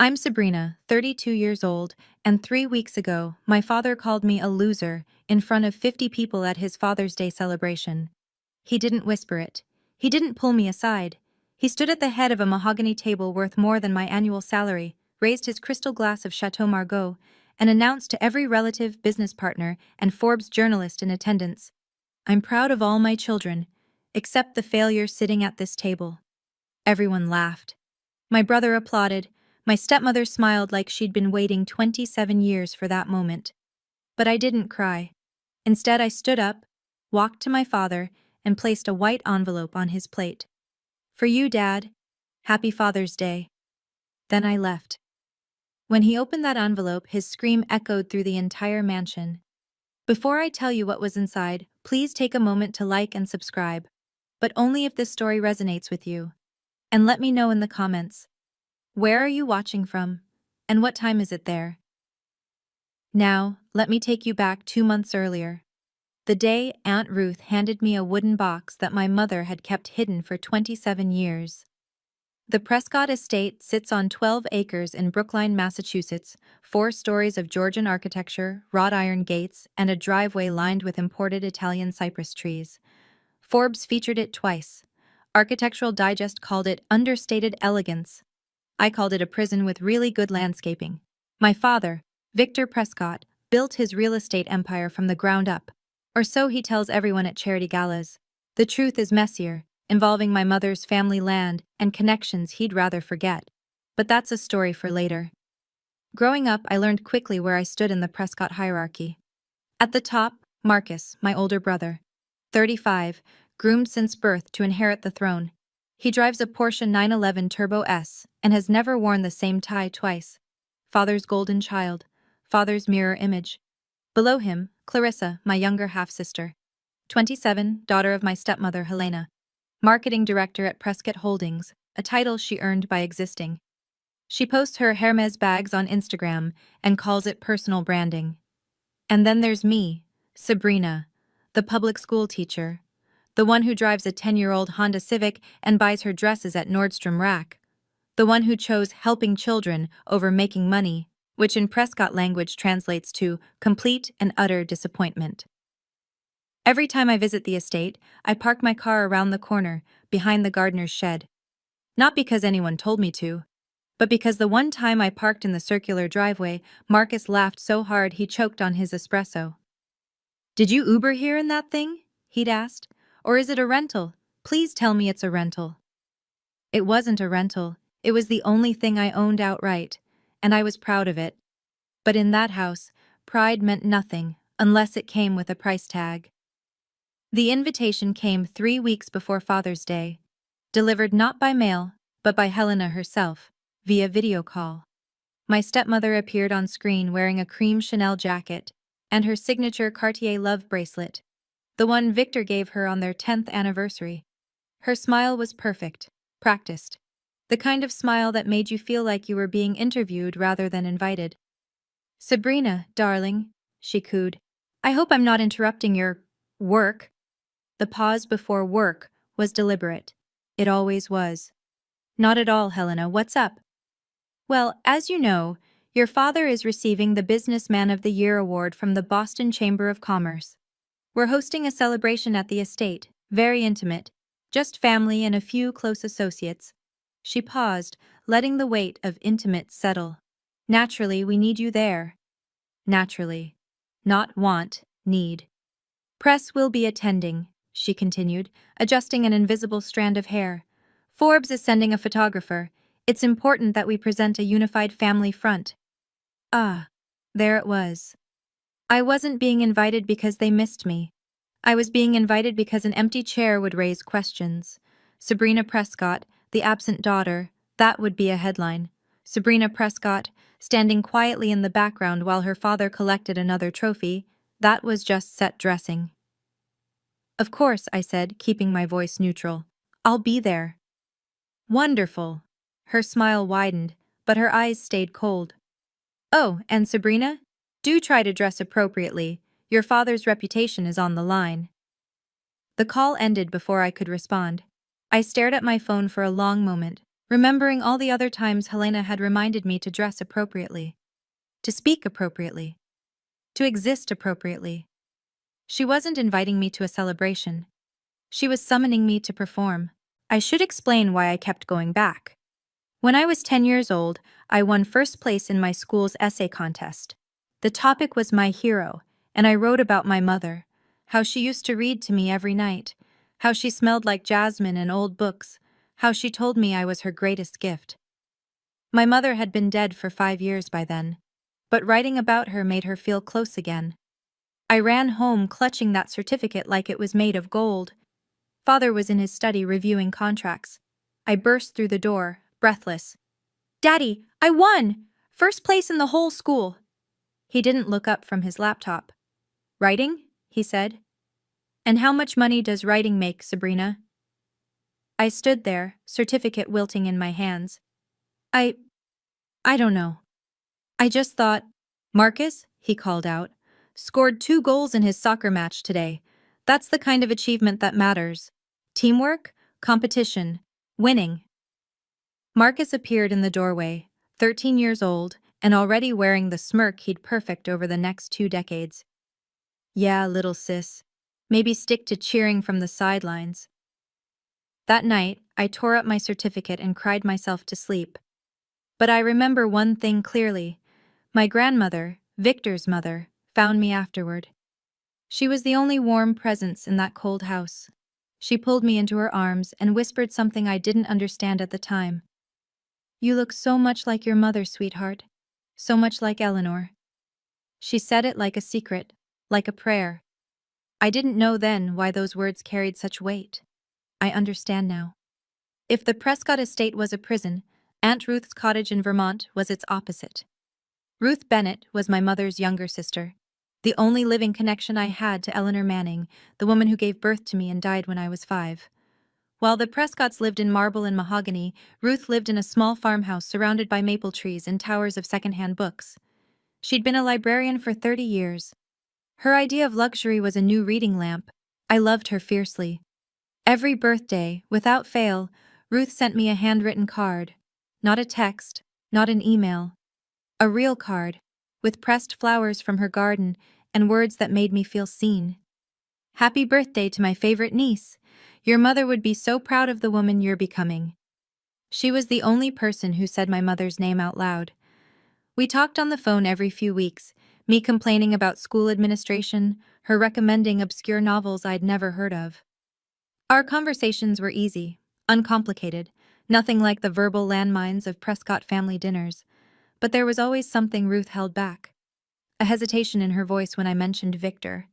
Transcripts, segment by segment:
I'm Sabrina, 32 years old, and 3 weeks ago, my father called me a loser in front of 50 people at his Father's Day celebration. He didn't whisper it. He didn't pull me aside. He stood at the head of a mahogany table worth more than my annual salary, raised his crystal glass of Chateau Margaux, and announced to every relative, business partner, and Forbes journalist in attendance, "I'm proud of all my children, except the failure sitting at this table." Everyone laughed. My brother applauded. My stepmother smiled like she'd been waiting 27 years for that moment. But I didn't cry. Instead, I stood up, walked to my father, and placed a white envelope on his plate. "For you, Dad. Happy Father's Day." Then I left. When he opened that envelope, his scream echoed through the entire mansion. Before I tell you what was inside, please take a moment to like and subscribe. But only if this story resonates with you. And let me know in the comments. Where are you watching from? And what time is it there? Now, let me take you back 2 months earlier. The day Aunt Ruth handed me a wooden box that my mother had kept hidden for 27 years. The Prescott estate sits on 12 acres in Brookline, Massachusetts, 4 stories of Georgian architecture, wrought iron gates, and a driveway lined with imported Italian cypress trees. Forbes featured it twice. Architectural Digest called it understated elegance. I called it a prison with really good landscaping. My father, Victor Prescott, built his real estate empire from the ground up. Or so he tells everyone at charity galas. The truth is messier, involving my mother's family land and connections he'd rather forget. But that's a story for later. Growing up, I learned quickly where I stood in the Prescott hierarchy. At the top, Marcus, my older brother. 35, groomed since birth to inherit the throne. He drives a Porsche 911 Turbo S and has never worn the same tie twice. Father's golden child, father's mirror image. Below him, Clarissa, my younger half-sister. 27, daughter of my stepmother Helena. Marketing director at Prescott Holdings, a title she earned by existing. She posts her Hermes bags on Instagram and calls it personal branding. And then there's me, Sabrina, the public school teacher. The one who drives a 10-year-old Honda Civic and buys her dresses at Nordstrom Rack. The one who chose helping children over making money, which in Prescott language translates to complete and utter disappointment. Every time I visit the estate, I park my car around the corner, behind the gardener's shed. Not because anyone told me to, but because the one time I parked in the circular driveway, Marcus laughed so hard he choked on his espresso. "Did you Uber here in that thing?" he'd asked. "Or is it a rental? Please tell me it's a rental." It wasn't a rental. It was the only thing I owned outright, and I was proud of it. But in that house, pride meant nothing unless it came with a price tag. The invitation came 3 weeks before Father's Day, delivered not by mail, but by Helena herself, via video call. My stepmother appeared on screen wearing a cream Chanel jacket and her signature Cartier love bracelet, the one Victor gave her on their 10th anniversary. Her smile was perfect, practiced. The kind of smile that made you feel like you were being interviewed rather than invited. "Sabrina, darling," she cooed. "I hope I'm not interrupting your work." The pause before work was deliberate. It always was. "Not at all, Helena. What's up?" "Well, as you know, your father is receiving the Businessman of the Year award from the Boston Chamber of Commerce. We're hosting a celebration at the estate, very intimate, just family and a few close associates." She paused, letting the weight of intimate settle. "Naturally, we need you there." Naturally. Not want, need. "Press will be attending," she continued, adjusting an invisible strand of hair. "Forbes is sending a photographer. It's important that we present a unified family front." Ah, there it was. I wasn't being invited because they missed me. I was being invited because an empty chair would raise questions. Sabrina Prescott, the absent daughter, that would be a headline. Sabrina Prescott, standing quietly in the background while her father collected another trophy, that was just set dressing. "Of course," I said, keeping my voice neutral. "I'll be there." "Wonderful." Her smile widened, but her eyes stayed cold. "Oh, and Sabrina? Do try to dress appropriately. Your father's reputation is on the line." The call ended before I could respond. I stared at my phone for a long moment, remembering all the other times Helena had reminded me to dress appropriately, to speak appropriately, to exist appropriately. She wasn't inviting me to a celebration. She was summoning me to perform. I should explain why I kept going back. When I was 10 years old, I won first place in my school's essay contest. The topic was my hero, and I wrote about my mother, how she used to read to me every night, how she smelled like jasmine and old books, how she told me I was her greatest gift. My mother had been dead for 5 years by then, but writing about her made her feel close again. I ran home clutching that certificate like it was made of gold. Father was in his study reviewing contracts. I burst through the door, breathless. "Daddy, I won! First place in the whole school!" He didn't look up from his laptop. "Writing?" he said. "And how much money does writing make, Sabrina?" I stood there, certificate wilting in my hands. I don't know. I just thought, "Marcus," he called out, "scored 2 goals in his soccer match today. That's the kind of achievement that matters. Teamwork, competition, winning." Marcus appeared in the doorway, 13 years old, and already wearing the smirk he'd perfect over the next 2 decades. "Yeah, little sis. Maybe stick to cheering from the sidelines." That night, I tore up my certificate and cried myself to sleep. But I remember one thing clearly. My grandmother, Victor's mother, found me afterward. She was the only warm presence in that cold house. She pulled me into her arms and whispered something I didn't understand at the time. "You look so much like your mother, sweetheart. So much like Eleanor." She said it like a secret, like a prayer. I didn't know then why those words carried such weight. I understand now. If the Prescott estate was a prison, Aunt Ruth's cottage in Vermont was its opposite. Ruth Bennett was my mother's younger sister, the only living connection I had to Eleanor Manning, the woman who gave birth to me and died when I was 5. While the Prescotts lived in marble and mahogany, Ruth lived in a small farmhouse surrounded by maple trees and towers of secondhand books. She'd been a librarian for 30 years. Her idea of luxury was a new reading lamp. I loved her fiercely. Every birthday, without fail, Ruth sent me a handwritten card. Not a text, not an email. A real card, with pressed flowers from her garden and words that made me feel seen. "Happy birthday to my favorite niece. Your mother would be so proud of the woman you're becoming." She was the only person who said my mother's name out loud. We talked on the phone every few weeks, me complaining about school administration, her recommending obscure novels I'd never heard of. Our conversations were easy, uncomplicated, nothing like the verbal landmines of Prescott family dinners. But there was always something Ruth held back. A hesitation in her voice when I mentioned Victor.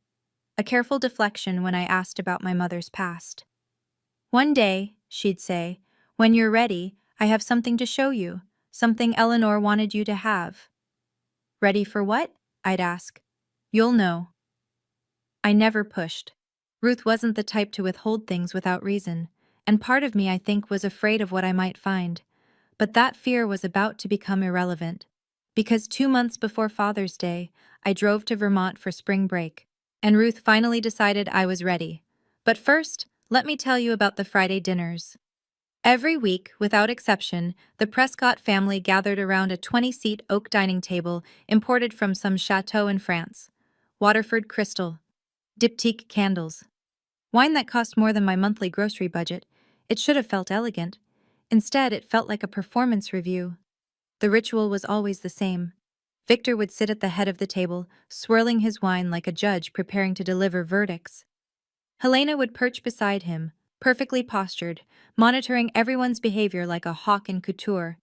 A careful deflection when I asked about my mother's past. "One day," she'd say, "when you're ready, I have something to show you, something Eleanor wanted you to have." "Ready for what?" I'd ask. "You'll know." I never pushed. Ruth wasn't the type to withhold things without reason, and part of me, I think, was afraid of what I might find. But that fear was about to become irrelevant. Because 2 months before Father's Day, I drove to Vermont for spring break, and Ruth finally decided I was ready. But first, let me tell you about the Friday dinners. Every week, without exception, the Prescott family gathered around a 20-seat oak dining table imported from some chateau in France. Waterford crystal. Diptyque candles. Wine that cost more than my monthly grocery budget. It should have felt elegant. Instead, it felt like a performance review. The ritual was always the same. Victor would sit at the head of the table, swirling his wine like a judge preparing to deliver verdicts. Helena would perch beside him, perfectly postured, monitoring everyone's behavior like a hawk in couture.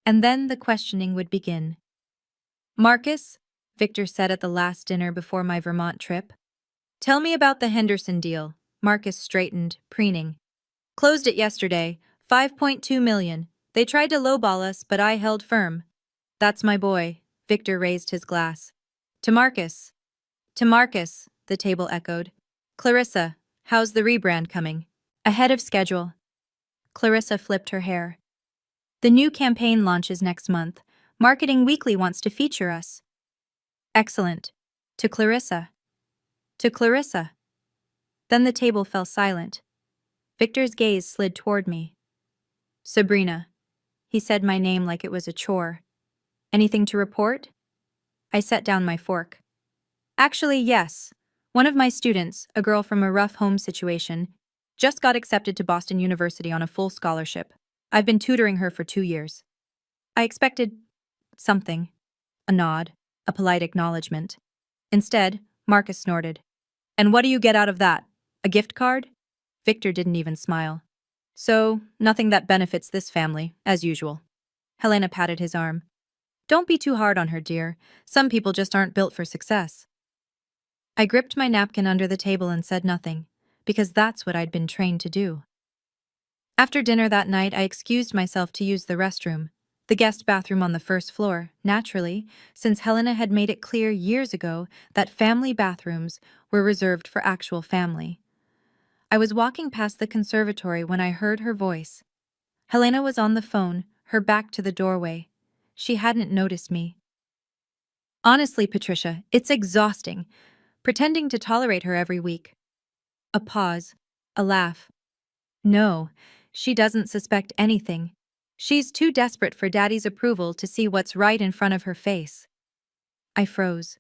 And then the questioning would begin. "Marcus," Victor said at the last dinner before my Vermont trip, "tell me about the Henderson deal." Marcus straightened, preening. "Closed it yesterday, 5.2 million. They tried to lowball us, but I held firm." "That's my boy," Victor raised his glass. "To Marcus." "To Marcus," the table echoed. "Clarissa, how's the rebrand coming?" "Ahead of schedule." Clarissa flipped her hair. "The new campaign launches next month. Marketing Weekly wants to feature us." "Excellent." To Clarissa. To Clarissa. Then the table fell silent. Victor's gaze slid toward me. "Sabrina, He said my name like it was a chore. Anything to report? I set down my fork. Actually, yes. One of my students, a girl from a rough home situation, just got accepted to Boston University on a full scholarship. I've been tutoring her for 2 years. I expected something. A nod, a polite acknowledgement. Instead, Marcus snorted. And what do you get out of that? A gift card? Victor didn't even smile. So, nothing that benefits this family, as usual. Helena patted his arm. Don't be too hard on her, dear. Some people just aren't built for success. I gripped my napkin under the table and said nothing, because that's what I'd been trained to do. After dinner that night, I excused myself to use the restroom, the guest bathroom on the first floor, naturally, since Helena had made it clear years ago that family bathrooms were reserved for actual family. I was walking past the conservatory when I heard her voice. Helena was on the phone, her back to the doorway. She hadn't noticed me. Honestly, Patricia, it's exhausting, pretending to tolerate her every week. A pause, a laugh. No, she doesn't suspect anything. She's too desperate for Daddy's approval to see what's right in front of her face. I froze.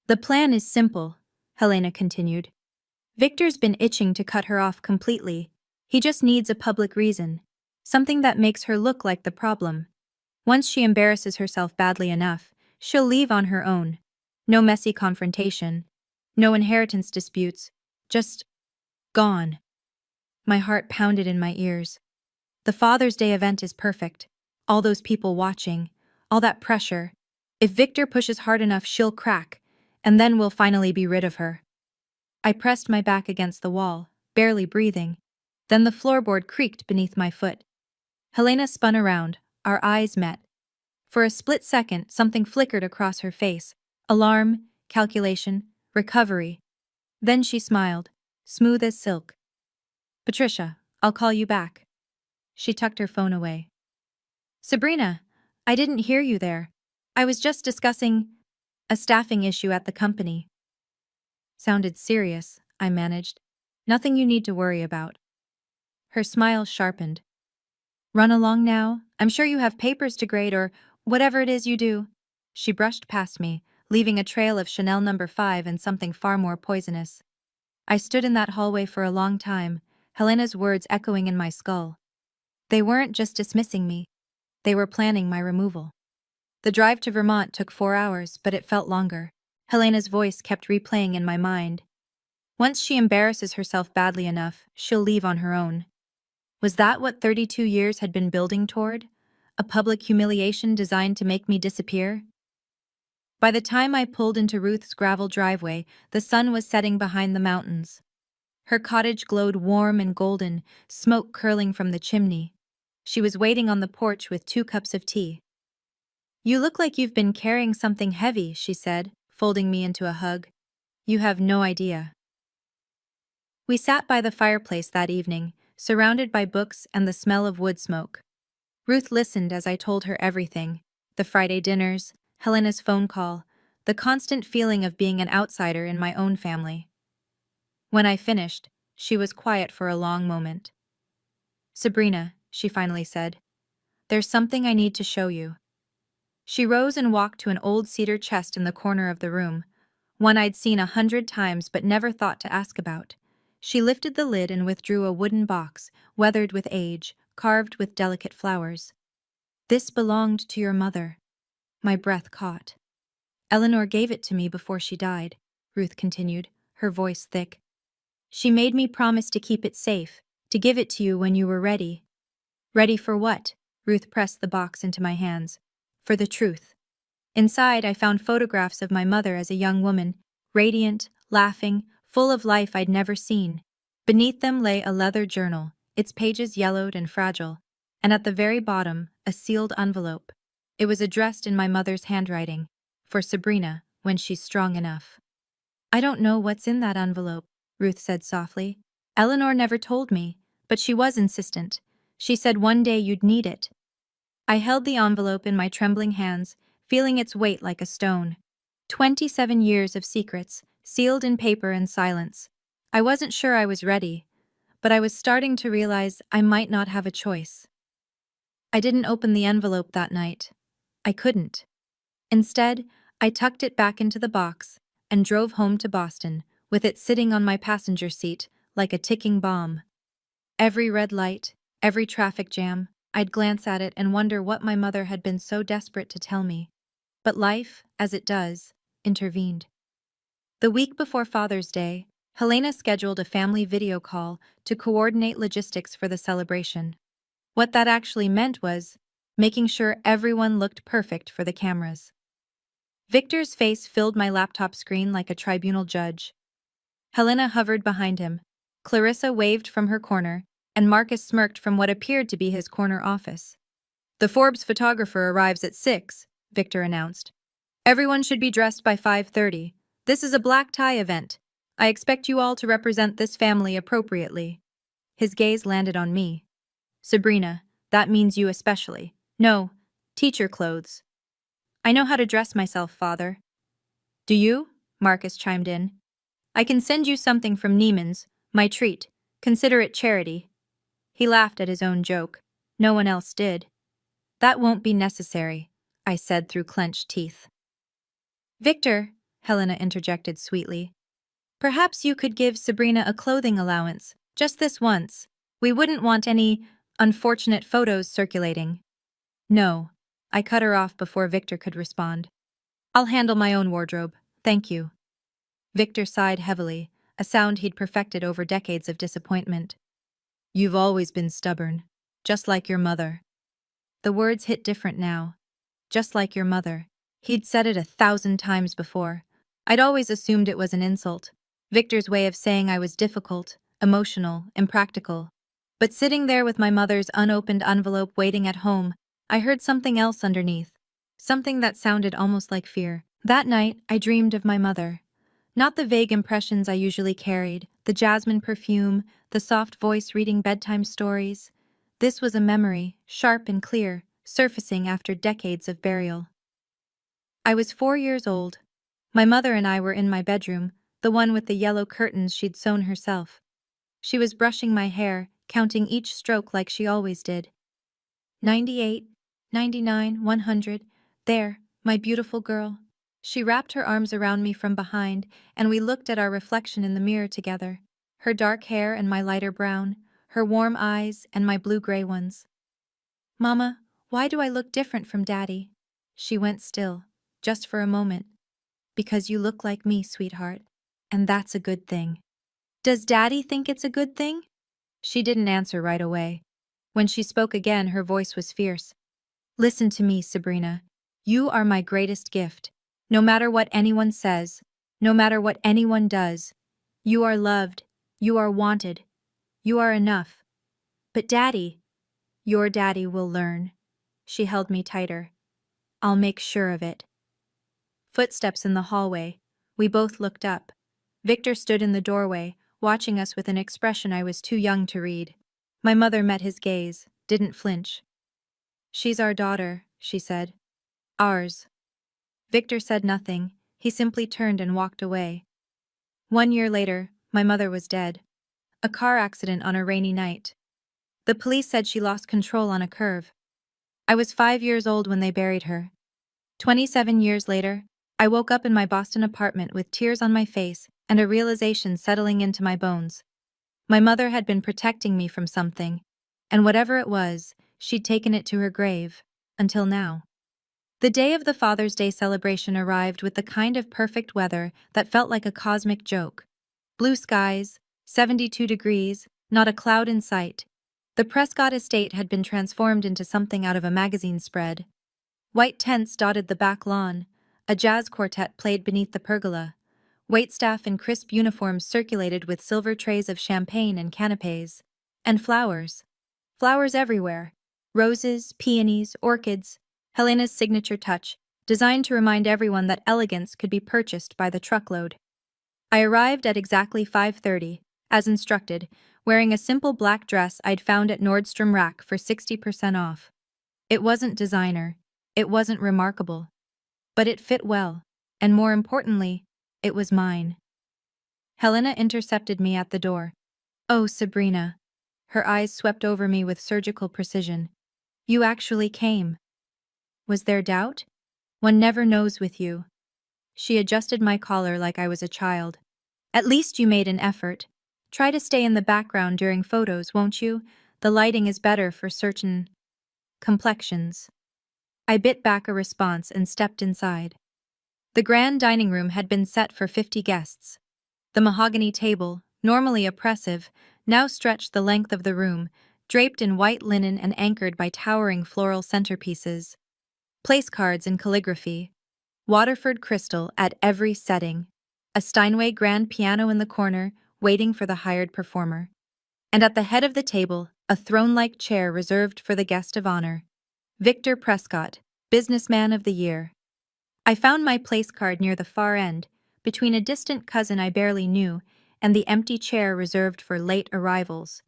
The plan is simple, Helena continued. Victor's been itching to cut her off completely. He just needs a public reason, something that makes her look like the problem. Once she embarrasses herself badly enough, she'll leave on her own. No messy confrontation, no inheritance disputes, just gone. My heart pounded in my ears. The Father's Day event is perfect. All those people watching, all that pressure. If Victor pushes hard enough, she'll crack, and then we'll finally be rid of her. I pressed my back against the wall, barely breathing. Then the floorboard creaked beneath my foot. Helena spun around, our eyes met. For a split second, something flickered across her face. Alarm, calculation, recovery. Then she smiled, smooth as silk. Patricia, I'll call you back. She tucked her phone away. Sabrina, I didn't hear you there. I was just discussing a staffing issue at the company. Sounded serious, I managed. Nothing you need to worry about. Her smile sharpened. Run along now. I'm sure you have papers to grade or whatever it is you do. She brushed past me, leaving a trail of Chanel No. 5 and something far more poisonous. I stood in that hallway for a long time, Helena's words echoing in my skull. They weren't just dismissing me. They were planning my removal. The drive to Vermont took 4 hours, but it felt longer. Helena's voice kept replaying in my mind. Once she embarrasses herself badly enough, she'll leave on her own. Was that what 32 years had been building toward? A public humiliation designed to make me disappear? By the time I pulled into Ruth's gravel driveway, the sun was setting behind the mountains. Her cottage glowed warm and golden, smoke curling from the chimney. She was waiting on the porch with 2 cups of tea. You look like you've been carrying something heavy, she said, folding me into a hug. You have no idea. We sat by the fireplace that evening, surrounded by books and the smell of wood smoke. Ruth listened as I told her everything: the Friday dinners, Helena's phone call, the constant feeling of being an outsider in my own family. When I finished, she was quiet for a long moment. Sabrina, she finally said, there's something I need to show you. She rose and walked to an old cedar chest in the corner of the room, one I'd seen 100 times but never thought to ask about. She lifted the lid and withdrew a wooden box, weathered with age, carved with delicate flowers. This belonged to your mother. My breath caught. Eleanor gave it to me before she died, Ruth continued, her voice thick. She made me promise to keep it safe, to give it to you when you were ready. Ready for what? Ruth pressed the box into my hands. For the truth. Inside, I found photographs of my mother as a young woman, radiant, laughing, full of life I'd never seen. Beneath them lay a leather journal, its pages yellowed and fragile, and at the very bottom, a sealed envelope. It was addressed in my mother's handwriting, for Sabrina, when she's strong enough. I don't know what's in that envelope, Ruth said softly. Eleanor never told me, but she was insistent. She said one day you'd need it. I held the envelope in my trembling hands, feeling its weight like a stone. 27 years of secrets, sealed in paper and silence. I wasn't sure I was ready, but I was starting to realize I might not have a choice. I didn't open the envelope that night. I couldn't. Instead, I tucked it back into the box and drove home to Boston, with it sitting on my passenger seat like a ticking bomb. Every red light, every traffic jam, I'd glance at it and wonder what my mother had been so desperate to tell me. But life, as it does, intervened. The week before Father's Day, Helena scheduled a family video call to coordinate logistics for the celebration. What that actually meant was making sure everyone looked perfect for the cameras. Victor's face filled my laptop screen like a tribunal judge. Helena hovered behind him. Clarissa waved from her corner, and Marcus smirked from what appeared to be his corner office. "The Forbes photographer arrives at 6, Victor announced. "Everyone should be dressed by 5:30. This is a black tie event. I expect you all to represent this family appropriately." His gaze landed on me. "Sabrina, that means you especially. No, teacher clothes." "I know how to dress myself, Father." "Do you?" Marcus chimed in. "I can send you something from Neiman's, my treat. Consider it charity." He laughed at his own joke. No one else did. "That won't be necessary," I said through clenched teeth. "Victor," Helena interjected sweetly, "perhaps you could give Sabrina a clothing allowance, just this once. We wouldn't want any unfortunate photos circulating." "No," I cut her off before Victor could respond. "I'll handle my own wardrobe, thank you." Victor sighed heavily, a sound he'd perfected over decades of disappointment. "You've always been stubborn, just like your mother." The words hit different now. Just like your mother. He'd said it 1,000 times before. I'd always assumed it was an insult. Victor's way of saying I was difficult, emotional, impractical. But sitting there with my mother's unopened envelope waiting at home, I heard something else underneath. Something that sounded almost like fear. That night, I dreamed of my mother. Not the vague impressions I usually carried, the jasmine perfume, the soft voice reading bedtime stories. This was a memory, sharp and clear, surfacing after decades of burial. I was 4 years old. My mother and I were in my bedroom, the one with the yellow curtains she'd sewn herself. She was brushing my hair, counting each stroke like she always did. 98, 99, 100. There, my beautiful girl. She wrapped her arms around me from behind, and we looked at our reflection in the mirror together. Her dark hair and my lighter brown, her warm eyes and my blue-gray ones. "Mama, why do I look different from Daddy?" She went still, just for a moment. "Because you look like me, sweetheart. And that's a good thing." "Does Daddy think it's a good thing?" She didn't answer right away. When she spoke again, her voice was fierce. "Listen to me, Sabrina. You are my greatest gift. No matter what anyone says, no matter what anyone does, you are loved, you are wanted, you are enough. But Daddy, your Daddy will learn." She held me tighter. "I'll make sure of it." Footsteps in the hallway. We both looked up. Victor stood in the doorway, watching us with an expression I was too young to read. My mother met his gaze, didn't flinch. "She's our daughter," she said. "Ours." Victor said nothing. He simply turned and walked away. 1 year later, my mother was dead. A car accident on a rainy night. The police said she lost control on a curve. I was 5 years old when they buried her. 27 years later, I woke up in my Boston apartment with tears on my face and a realization settling into my bones. My mother had been protecting me from something, and whatever it was, she'd taken it to her grave, until now. The day of the Father's Day celebration arrived with the kind of perfect weather that felt like a cosmic joke. Blue skies, 72 degrees, not a cloud in sight. The Prescott estate had been transformed into something out of a magazine spread. White tents dotted the back lawn. A jazz quartet played beneath the pergola. Waitstaff in crisp uniforms circulated with silver trays of champagne and canapes. And flowers. Flowers everywhere. Roses, peonies, orchids. Helena's signature touch, designed to remind everyone that elegance could be purchased by the truckload. I arrived at exactly 5:30, as instructed, wearing a simple black dress I'd found at Nordstrom Rack for 60% off. It wasn't designer. It wasn't remarkable. But it fit well, and more importantly, it was mine. Helena intercepted me at the door. "Oh, Sabrina." Her eyes swept over me with surgical precision. You actually came. Was there doubt? One never knows with you. She adjusted my collar like I was a child. At least you made an effort. Try to stay in the background during photos, won't you? The lighting is better for certain complexions. I bit back a response and stepped inside. The grand dining room had been set for 50 guests. The mahogany table, normally oppressive, now stretched the length of the room, draped in white linen and anchored by towering floral centerpieces. Place cards in calligraphy. Waterford crystal at every setting. A Steinway grand piano in the corner, waiting for the hired performer. And at the head of the table, a throne-like chair reserved for the guest of honor. Victor Prescott, Businessman of the Year. I found my place card near the far end, between a distant cousin I barely knew and the empty chair reserved for late arrivals.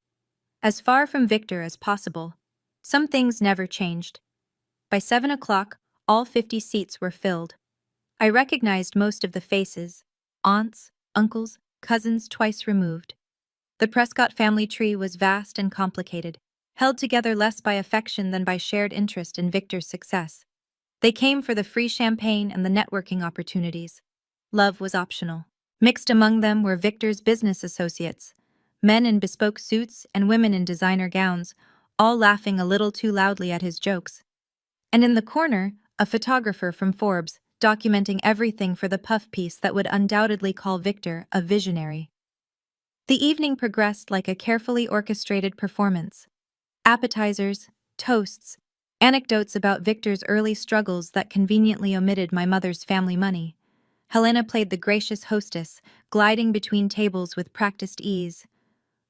As far from Victor as possible. Some things never changed. By 7 o'clock, all 50 seats were filled. I recognized most of the faces, aunts, uncles, cousins twice removed. The Prescott family tree was vast and complicated, held together less by affection than by shared interest in Victor's success. They came for the free champagne and the networking opportunities. Love was optional. Mixed among them were Victor's business associates, men in bespoke suits and women in designer gowns, all laughing a little too loudly at his jokes. And in the corner, a photographer from Forbes, documenting everything for the puff piece that would undoubtedly call Victor a visionary. The evening progressed like a carefully orchestrated performance. Appetizers, toasts, anecdotes about Victor's early struggles that conveniently omitted my mother's family money. Helena played the gracious hostess, gliding between tables with practiced ease.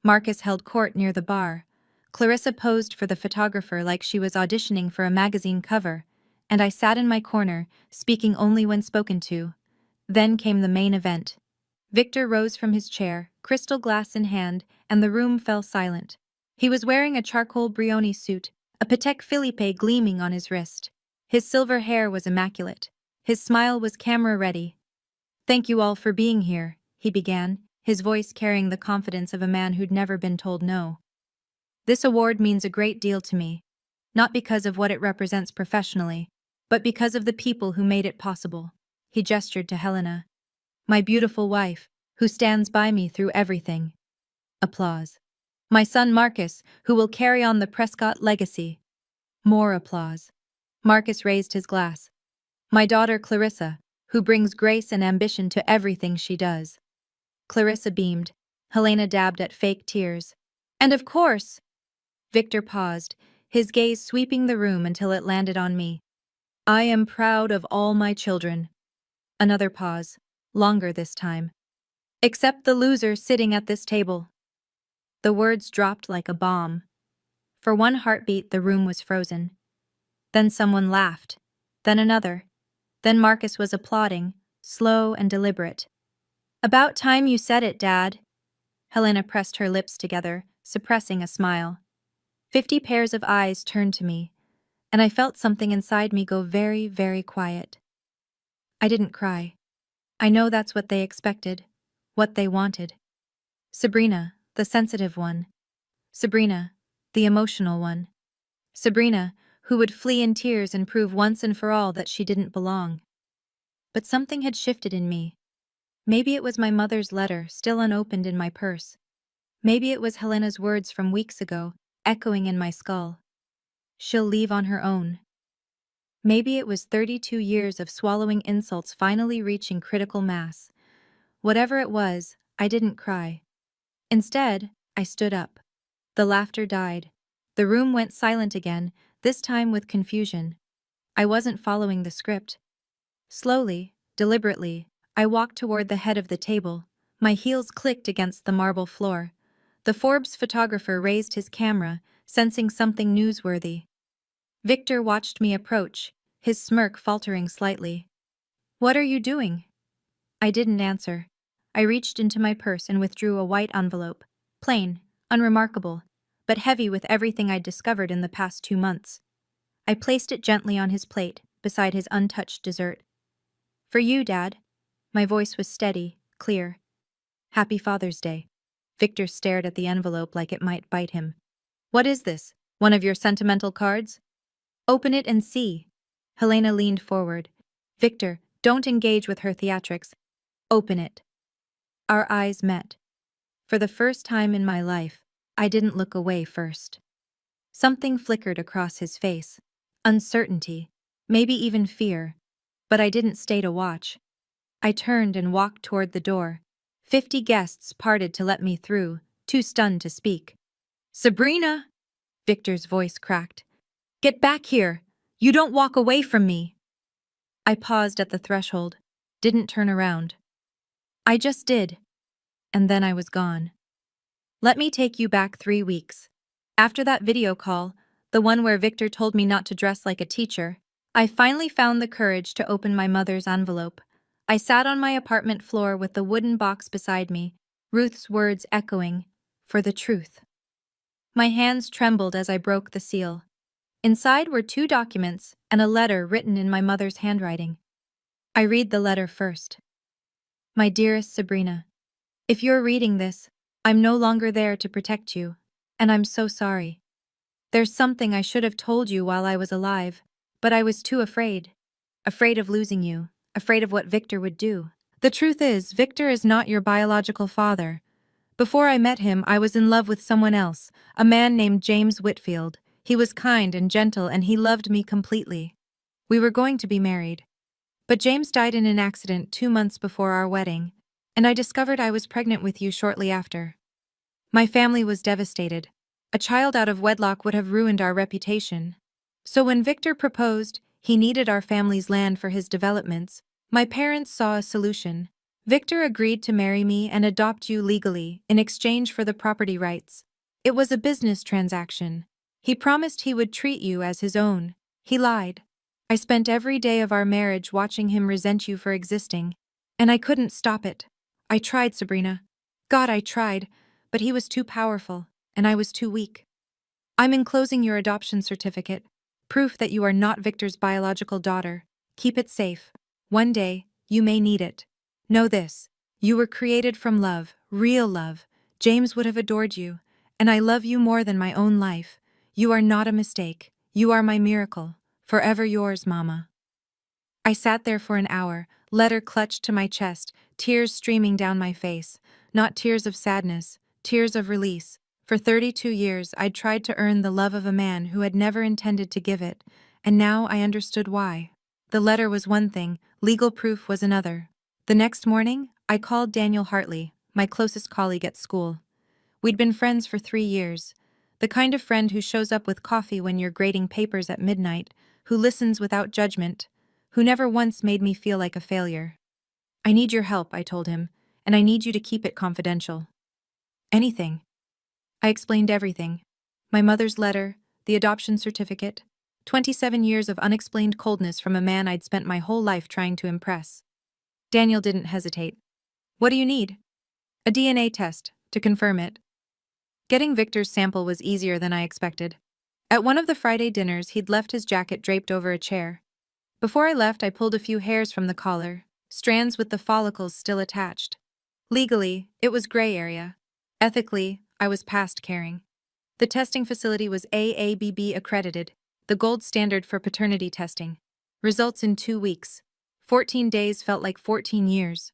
Marcus held court near the bar. Clarissa posed for the photographer like she was auditioning for a magazine cover, and I sat in my corner, speaking only when spoken to. Then came the main event. Victor rose from his chair, crystal glass in hand, and the room fell silent. He was wearing a charcoal Brioni suit, a Patek Philippe gleaming on his wrist. His silver hair was immaculate. His smile was camera-ready. "Thank you all for being here," he began, his voice carrying the confidence of a man who'd never been told no. "This award means a great deal to me, not because of what it represents professionally, but because of the people who made it possible." He gestured to Helena. "My beautiful wife, who stands by me through everything." Applause. "My son Marcus, who will carry on the Prescott legacy." More applause. Marcus raised his glass. "My daughter Clarissa, who brings grace and ambition to everything she does." Clarissa beamed. Helena dabbed at fake tears. "And of course—" Victor paused, his gaze sweeping the room until it landed on me. "I am proud of all my children." Another pause, longer this time. "Except the loser sitting at this table." The words dropped like a bomb. For one heartbeat, the room was frozen. Then someone laughed. Then another. Then Marcus was applauding, slow and deliberate. "About time you said it, Dad." Helena pressed her lips together, suppressing a smile. 50 pairs of eyes turned to me, and I felt something inside me go very, very quiet. I didn't cry. I know that's what they expected, what they wanted. Sabrina, the sensitive one. Sabrina, the emotional one. Sabrina, who would flee in tears and prove once and for all that she didn't belong. But something had shifted in me. Maybe it was my mother's letter, still unopened in my purse. Maybe it was Helena's words from weeks ago, echoing in my skull. She'll leave on her own. Maybe it was 32 years of swallowing insults finally reaching critical mass. Whatever it was, I didn't cry. Instead, I stood up. The laughter died. The room went silent again, this time with confusion. I wasn't following the script. Slowly, deliberately, I walked toward the head of the table. My heels clicked against the marble floor. The Forbes photographer raised his camera, sensing something newsworthy. Victor watched me approach, his smirk faltering slightly. "What are you doing?" I didn't answer. I reached into my purse and withdrew a white envelope. Plain, unremarkable, but heavy with everything I'd discovered in the past 2 months. I placed it gently on his plate, beside his untouched dessert. "For you, Dad." My voice was steady, clear. "Happy Father's Day." Victor stared at the envelope like it might bite him. "What is this? One of your sentimental cards?" Open it and see. Helena leaned forward. Victor, don't engage with her theatrics. Open it. Our eyes met. For the first time in my life, I didn't look away first. Something flickered across his face. Uncertainty, maybe even fear. But I didn't stay to watch. I turned and walked toward the door. 50 guests parted to let me through, too stunned to speak. Sabrina! Victor's voice cracked. Get back here! You don't walk away from me! I paused at the threshold, didn't turn around. I just did. And then I was gone. Let me take you back 3 weeks. After that video call, the one where Victor told me not to dress like a teacher, I finally found the courage to open my mother's envelope. I sat on my apartment floor with the wooden box beside me, Ruth's words echoing, "For the truth." My hands trembled as I broke the seal. Inside were 2 documents and a letter written in my mother's handwriting. I read the letter first. My dearest Sabrina, if you're reading this, I'm no longer there to protect you, and I'm so sorry. There's something I should have told you while I was alive, but I was too afraid. Afraid of losing you, afraid of what Victor would do. The truth is, Victor is not your biological father. Before I met him, I was in love with someone else, a man named James Whitfield. He was kind and gentle, and he loved me completely. We were going to be married. But James died in an accident 2 months before our wedding, and I discovered I was pregnant with you shortly after. My family was devastated. A child out of wedlock would have ruined our reputation. So when Victor proposed, he needed our family's land for his developments. My parents saw a solution. Victor agreed to marry me and adopt you legally in exchange for the property rights. It was a business transaction. He promised he would treat you as his own. He lied. I spent every day of our marriage watching him resent you for existing, and I couldn't stop it. I tried, Sabrina. God, I tried, but he was too powerful, and I was too weak. I'm enclosing your adoption certificate, proof that you are not Victor's biological daughter. Keep it safe. One day, you may need it. Know this, you were created from love, real love. James would have adored you, and I love you more than my own life. You are not a mistake. You are my miracle. Forever yours, Mama. I sat there for an hour, letter clutched to my chest, tears streaming down my face. Not tears of sadness, tears of release. For 32 years, I'd tried to earn the love of a man who had never intended to give it, and now I understood why. The letter was one thing, legal proof was another. The next morning, I called Daniel Hartley, my closest colleague at school. We'd been friends for 3 years. The kind of friend who shows up with coffee when you're grading papers at midnight, who listens without judgment, who never once made me feel like a failure. I need your help, I told him, and I need you to keep it confidential. Anything. I explained everything. My mother's letter, the adoption certificate, 27 years of unexplained coldness from a man I'd spent my whole life trying to impress. Daniel didn't hesitate. What do you need? A DNA test, to confirm it. Getting Victor's sample was easier than I expected. At one of the Friday dinners, he'd left his jacket draped over a chair. Before I left, I pulled a few hairs from the collar, strands with the follicles still attached. Legally, it was gray area. Ethically, I was past caring. The testing facility was AABB accredited, the gold standard for paternity testing. Results in 2 weeks. 14 days felt like 14 years.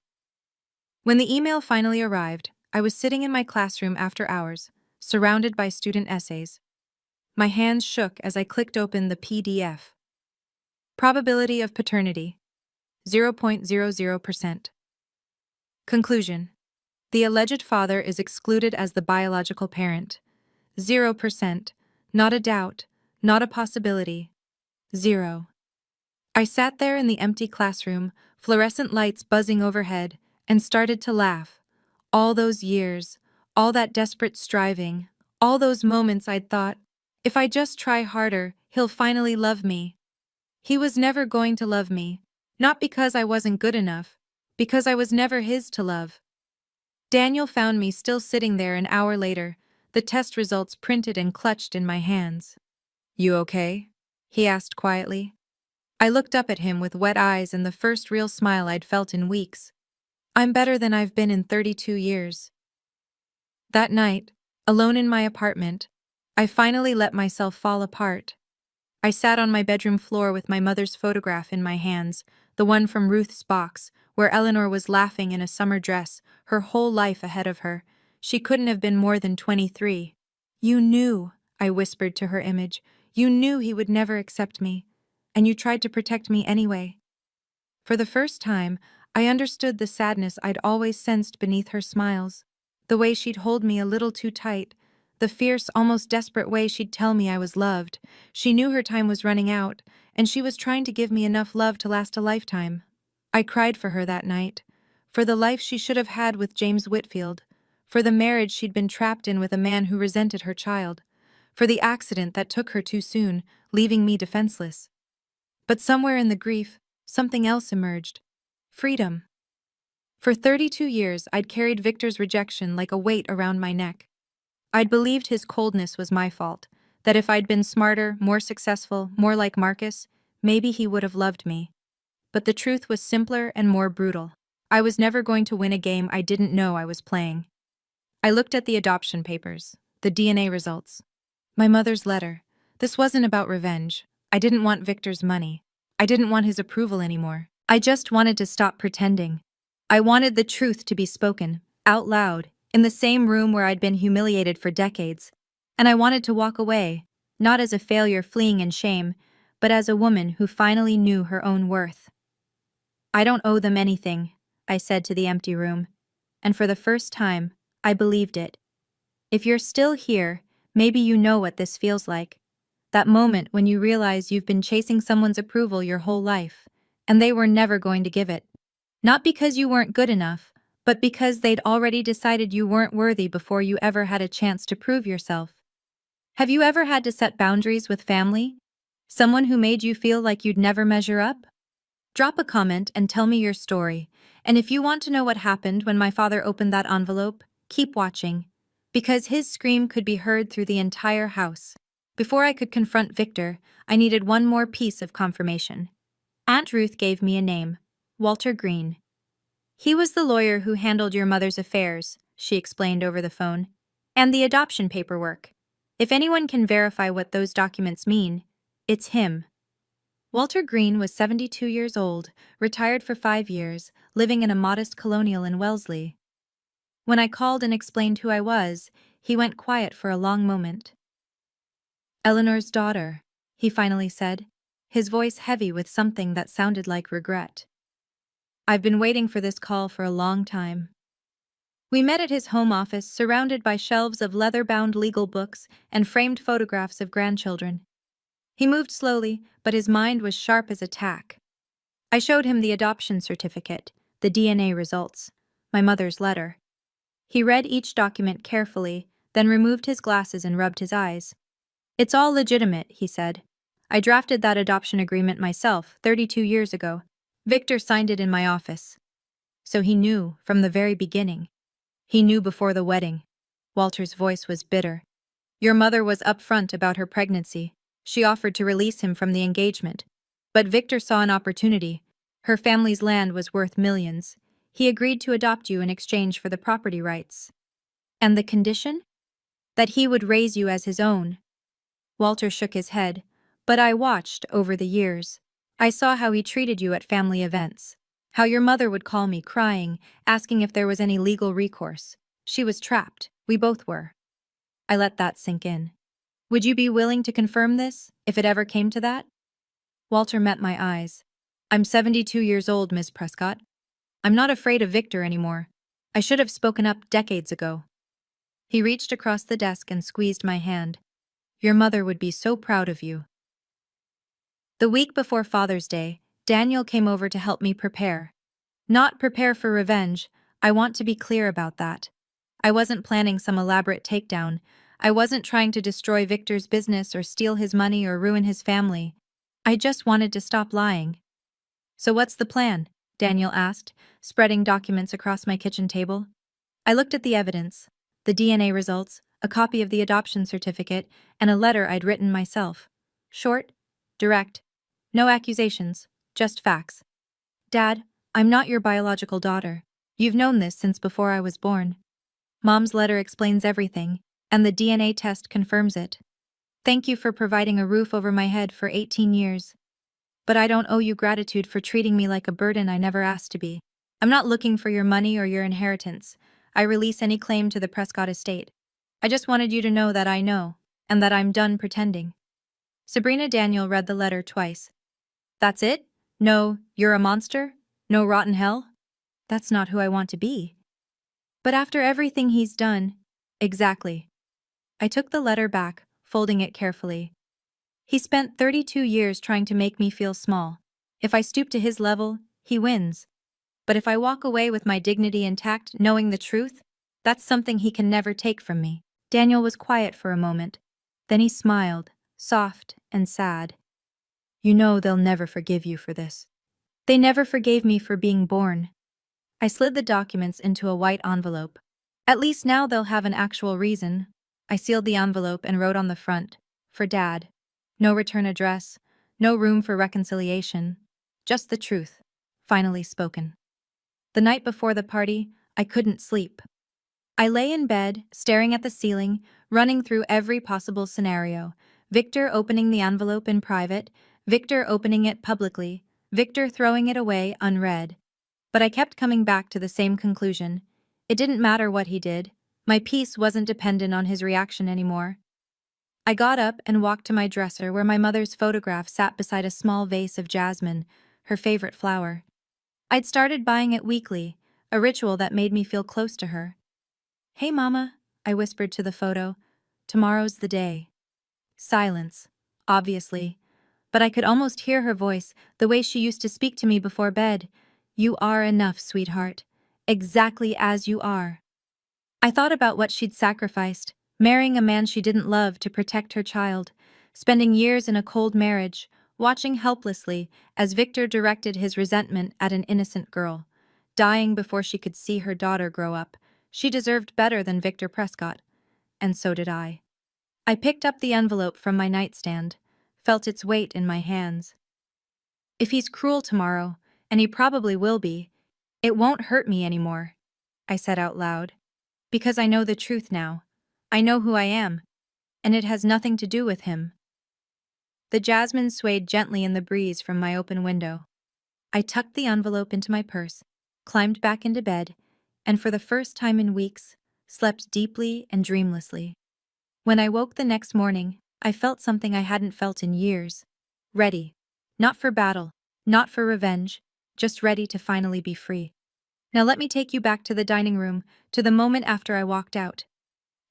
When the email finally arrived, I was sitting in my classroom after hours, surrounded by student essays. My hands shook as I clicked open the PDF. Probability of paternity, 0.00%. Conclusion. The alleged father is excluded as the biological parent. 0%. Not a doubt, not a possibility. 0. I sat there in the empty classroom, fluorescent lights buzzing overhead, and started to laugh. All those years, all that desperate striving, all those moments I'd thought, if I just try harder, he'll finally love me. He was never going to love me, not because I wasn't good enough, because I was never his to love. Daniel found me still sitting there an hour later, the test results printed and clutched in my hands. You okay? He asked quietly. I looked up at him with wet eyes and the first real smile I'd felt in weeks. I'm better than I've been in 32 years. That night, alone in my apartment, I finally let myself fall apart. I sat on my bedroom floor with my mother's photograph in my hands, the one from Ruth's box, where Eleanor was laughing in a summer dress, her whole life ahead of her. She couldn't have been more than 23. "You knew," I whispered to her image. "You knew he would never accept me. And you tried to protect me anyway." For the first time, I understood the sadness I'd always sensed beneath her smiles. The way she'd hold me a little too tight, the fierce, almost desperate way she'd tell me I was loved. She knew her time was running out, and she was trying to give me enough love to last a lifetime. I cried for her that night, for the life she should have had with James Whitfield, for the marriage she'd been trapped in with a man who resented her child, for the accident that took her too soon, leaving me defenseless. But somewhere in the grief, something else emerged. Freedom. For 32 years, I'd carried Victor's rejection like a weight around my neck. I'd believed his coldness was my fault, that if I'd been smarter, more successful, more like Marcus, maybe he would have loved me. But the truth was simpler and more brutal. I was never going to win a game I didn't know I was playing. I looked at the adoption papers, the DNA results. My mother's letter. This wasn't about revenge. I didn't want Victor's money. I didn't want his approval anymore. I just wanted to stop pretending. I wanted the truth to be spoken, out loud, in the same room where I'd been humiliated for decades. And I wanted to walk away, not as a failure fleeing in shame, but as a woman who finally knew her own worth. "I don't owe them anything," I said to the empty room. And for the first time, I believed it. If you're still here, maybe you know what this feels like. That moment when you realize you've been chasing someone's approval your whole life, and they were never going to give it. Not because you weren't good enough, but because they'd already decided you weren't worthy before you ever had a chance to prove yourself. Have you ever had to set boundaries with family? Someone who made you feel like you'd never measure up? Drop a comment and tell me your story. And if you want to know what happened when my father opened that envelope, keep watching. Because his scream could be heard through the entire house. Before I could confront Victor, I needed one more piece of confirmation. Aunt Ruth gave me a name, Walter Green. "He was the lawyer who handled your mother's affairs," she explained over the phone, "and the adoption paperwork. If anyone can verify what those documents mean, it's him." Walter Green was 72 years old, retired for 5 years, living in a modest colonial in Wellesley. When I called and explained who I was, he went quiet for a long moment. "Eleanor's daughter," he finally said, his voice heavy with something that sounded like regret. "I've been waiting for this call for a long time." We met at his home office, surrounded by shelves of leather-bound legal books and framed photographs of grandchildren. He moved slowly, but his mind was sharp as a tack. I showed him the adoption certificate, the DNA results, my mother's letter. He read each document carefully, then removed his glasses and rubbed his eyes. "It's all legitimate," he said. "I drafted that adoption agreement myself 32 years ago. Victor signed it in my office." So he knew from the very beginning. He knew before the wedding. Walter's voice was bitter. "Your mother was upfront about her pregnancy. She offered to release him from the engagement. But Victor saw an opportunity. Her family's land was worth millions. He agreed to adopt you in exchange for the property rights. And the condition? That he would raise you as his own." Walter shook his head, but I watched over the years. I saw how he treated you at family events. How your mother would call me crying, asking if there was any legal recourse. She was trapped. We both were. I let that sink in. "Would you be willing to confirm this, if it ever came to that?" Walter met my eyes. "I'm 72 years old, Miss Prescott. I'm not afraid of Victor anymore. I should have spoken up decades ago." He reached across the desk and squeezed my hand. "Your mother would be so proud of you." The week before Father's Day, Daniel came over to help me prepare. Not prepare for revenge, I want to be clear about that. I wasn't planning some elaborate takedown. I wasn't trying to destroy Victor's business or steal his money or ruin his family. I just wanted to stop lying. "So what's the plan?" Daniel asked, spreading documents across my kitchen table. I looked at the evidence, the DNA results, a copy of the adoption certificate, and a letter I'd written myself. Short, direct, no accusations, just facts. "Dad, I'm not your biological daughter. You've known this since before I was born. Mom's letter explains everything, and the DNA test confirms it." Thank you for providing a roof over my head for 18 years. But I don't owe you gratitude for treating me like a burden I never asked to be. I'm not looking for your money or your inheritance. I release any claim to the Prescott estate. I just wanted you to know that I know, and that I'm done pretending. Sabrina Daniel read the letter twice. That's it? No, you're a monster? No rotten hell? That's not who I want to be. But after everything he's done… Exactly. I took the letter back, folding it carefully. He spent 32 years trying to make me feel small. If I stoop to his level, he wins. But if I walk away with my dignity intact, knowing the truth, that's something he can never take from me. Daniel was quiet for a moment. Then he smiled, soft and sad. You know they'll never forgive you for this. They never forgave me for being born. I slid the documents into a white envelope. At least now they'll have an actual reason. I sealed the envelope and wrote on the front, for Dad. No return address, no room for reconciliation. Just the truth, finally spoken. The night before the party, I couldn't sleep. I lay in bed, staring at the ceiling, running through every possible scenario. Victor opening the envelope in private, Victor opening it publicly, Victor throwing it away unread. But I kept coming back to the same conclusion. It didn't matter what he did. My peace wasn't dependent on his reaction anymore. I got up and walked to my dresser where my mother's photograph sat beside a small vase of jasmine, her favorite flower. I'd started buying it weekly, a ritual that made me feel close to her. Hey, Mama, I whispered to the photo. Tomorrow's the day. Silence, obviously. But I could almost hear her voice, the way she used to speak to me before bed. You are enough, sweetheart. Exactly as you are. I thought about what she'd sacrificed, marrying a man she didn't love to protect her child, spending years in a cold marriage, watching helplessly as Victor directed his resentment at an innocent girl, dying before she could see her daughter grow up. She deserved better than Victor Prescott, and so did I. I picked up the envelope from my nightstand, felt its weight in my hands. If he's cruel tomorrow, and he probably will be, it won't hurt me anymore, I said out loud. Because I know the truth now. I know who I am, and it has nothing to do with him. The jasmine swayed gently in the breeze from my open window. I tucked the envelope into my purse, climbed back into bed, and for the first time in weeks, slept deeply and dreamlessly. When I woke the next morning, I felt something I hadn't felt in years. Ready. Not for battle, not for revenge, just ready to finally be free. Now let me take you back to the dining room, to the moment after I walked out.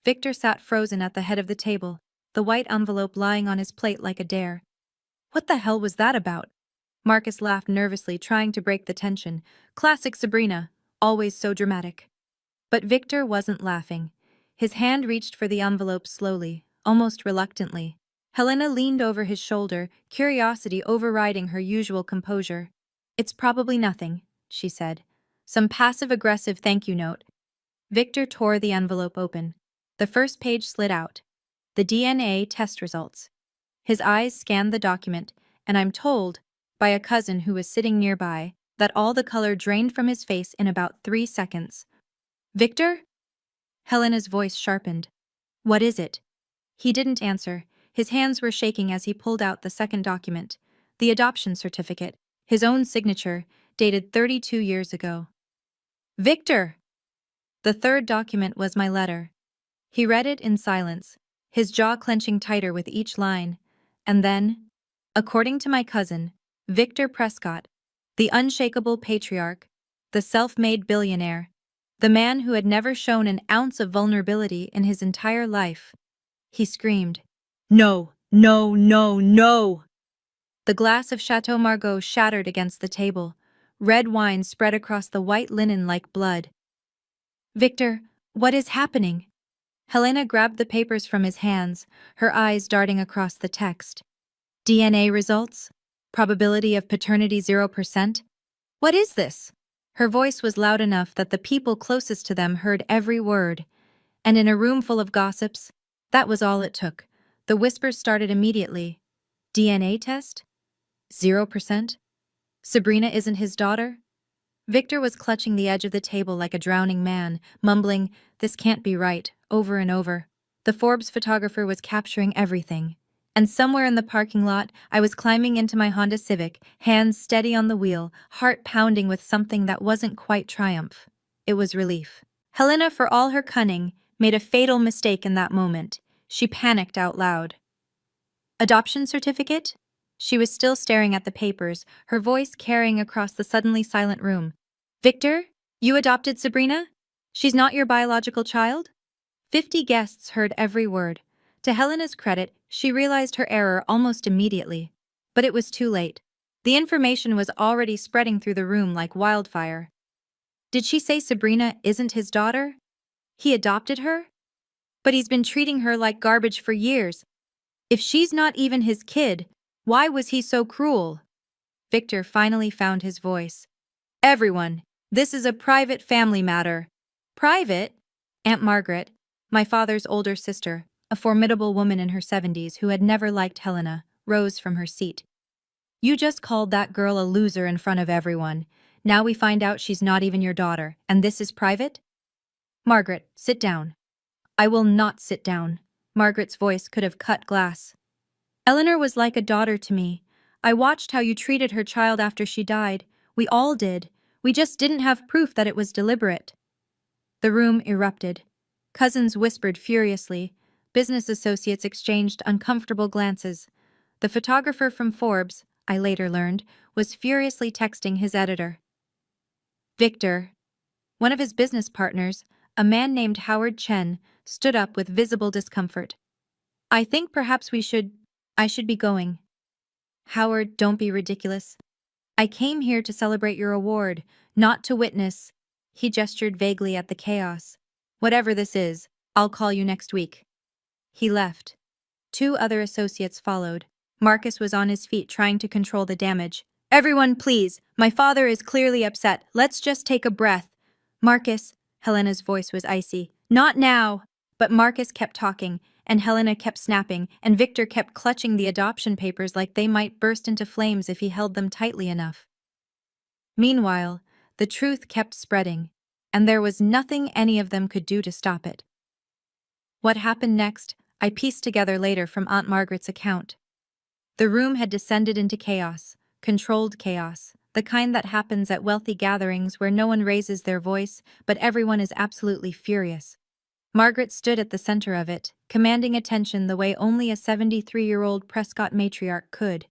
Victor sat frozen at the head of the table, the white envelope lying on his plate like a dare. What the hell was that about? Marcus laughed nervously, trying to break the tension. Classic Sabrina, always so dramatic. But Victor wasn't laughing. His hand reached for the envelope slowly, almost reluctantly. Helena leaned over his shoulder, curiosity overriding her usual composure. It's probably nothing, she said. Some passive-aggressive thank you note. Victor tore the envelope open. The first page slid out. The DNA test results. His eyes scanned the document, and I'm told, by a cousin who was sitting nearby, that all the color drained from his face in about 3 seconds. Victor? Helena's voice sharpened. What is it? He didn't answer. His hands were shaking as he pulled out the second document, the adoption certificate, his own signature, dated 32 years ago. Victor! The third document was my letter. He read it in silence, his jaw clenching tighter with each line, and then, according to my cousin, Victor Prescott, the unshakable patriarch, the self-made billionaire, the man who had never shown an ounce of vulnerability in his entire life. He screamed, No, no, no, no! The glass of Chateau Margaux shattered against the table. Red wine spread across the white linen like blood. Victor, what is happening? Helena grabbed the papers from his hands, her eyes darting across the text. DNA results? Probability of paternity 0%? What is this? Her voice was loud enough that the people closest to them heard every word. And in a room full of gossips, that was all it took. The whispers started immediately. DNA test? 0%? Sabrina isn't his daughter? Victor was clutching the edge of the table like a drowning man, mumbling, "This can't be right," over and over. The Forbes photographer was capturing everything. and somewhere in the parking lot, I was climbing into my Honda Civic, hands steady on the wheel, heart pounding with something that wasn't quite triumph. It was relief. Helena, for all her cunning, made a fatal mistake in that moment. She panicked out loud. Adoption certificate? She was still staring at the papers, her voice carrying across the suddenly silent room. Victor, you adopted Sabrina? She's not your biological child? 50 guests heard every word. To Helena's credit, she realized her error almost immediately. But it was too late. The information was already spreading through the room like wildfire. Did she say Sabrina isn't his daughter? He adopted her? But he's been treating her like garbage for years. If she's not even his kid, why was he so cruel? Victor finally found his voice. Everyone, this is a private family matter. Private? Aunt Margaret, my father's older sister, a formidable woman in her 70s who had never liked Helena, rose from her seat. You just called that girl a loser in front of everyone. Now we find out she's not even your daughter, and this is private? Margaret, sit down. I will not sit down. Margaret's voice could have cut glass. Eleanor was like a daughter to me. I watched how you treated her child after she died. We all did. We just didn't have proof that it was deliberate. The room erupted. Cousins whispered furiously. Business associates exchanged uncomfortable glances. The photographer from Forbes, I later learned, was furiously texting his editor. Victor, one of his business partners, a man named Howard Chen, stood up with visible discomfort. I think perhaps I should be going. Howard, don't be ridiculous. I came here to celebrate your award, not to witness. He gestured vaguely at the chaos. Whatever this is, I'll call you next week. He left. 2 other associates followed. Marcus was on his feet trying to control the damage. Everyone, please. My father is clearly upset. Let's just take a breath. Marcus, Helena's voice was icy. Not now. But Marcus kept talking, and Helena kept snapping, and Victor kept clutching the adoption papers like they might burst into flames if he held them tightly enough. Meanwhile, the truth kept spreading, and there was nothing any of them could do to stop it. What happened next, I pieced together later from Aunt Margaret's account. The room had descended into chaos, controlled chaos, the kind that happens at wealthy gatherings where no one raises their voice, but everyone is absolutely furious. Margaret stood at the center of it, commanding attention the way only a 73-year-old Prescott matriarch could.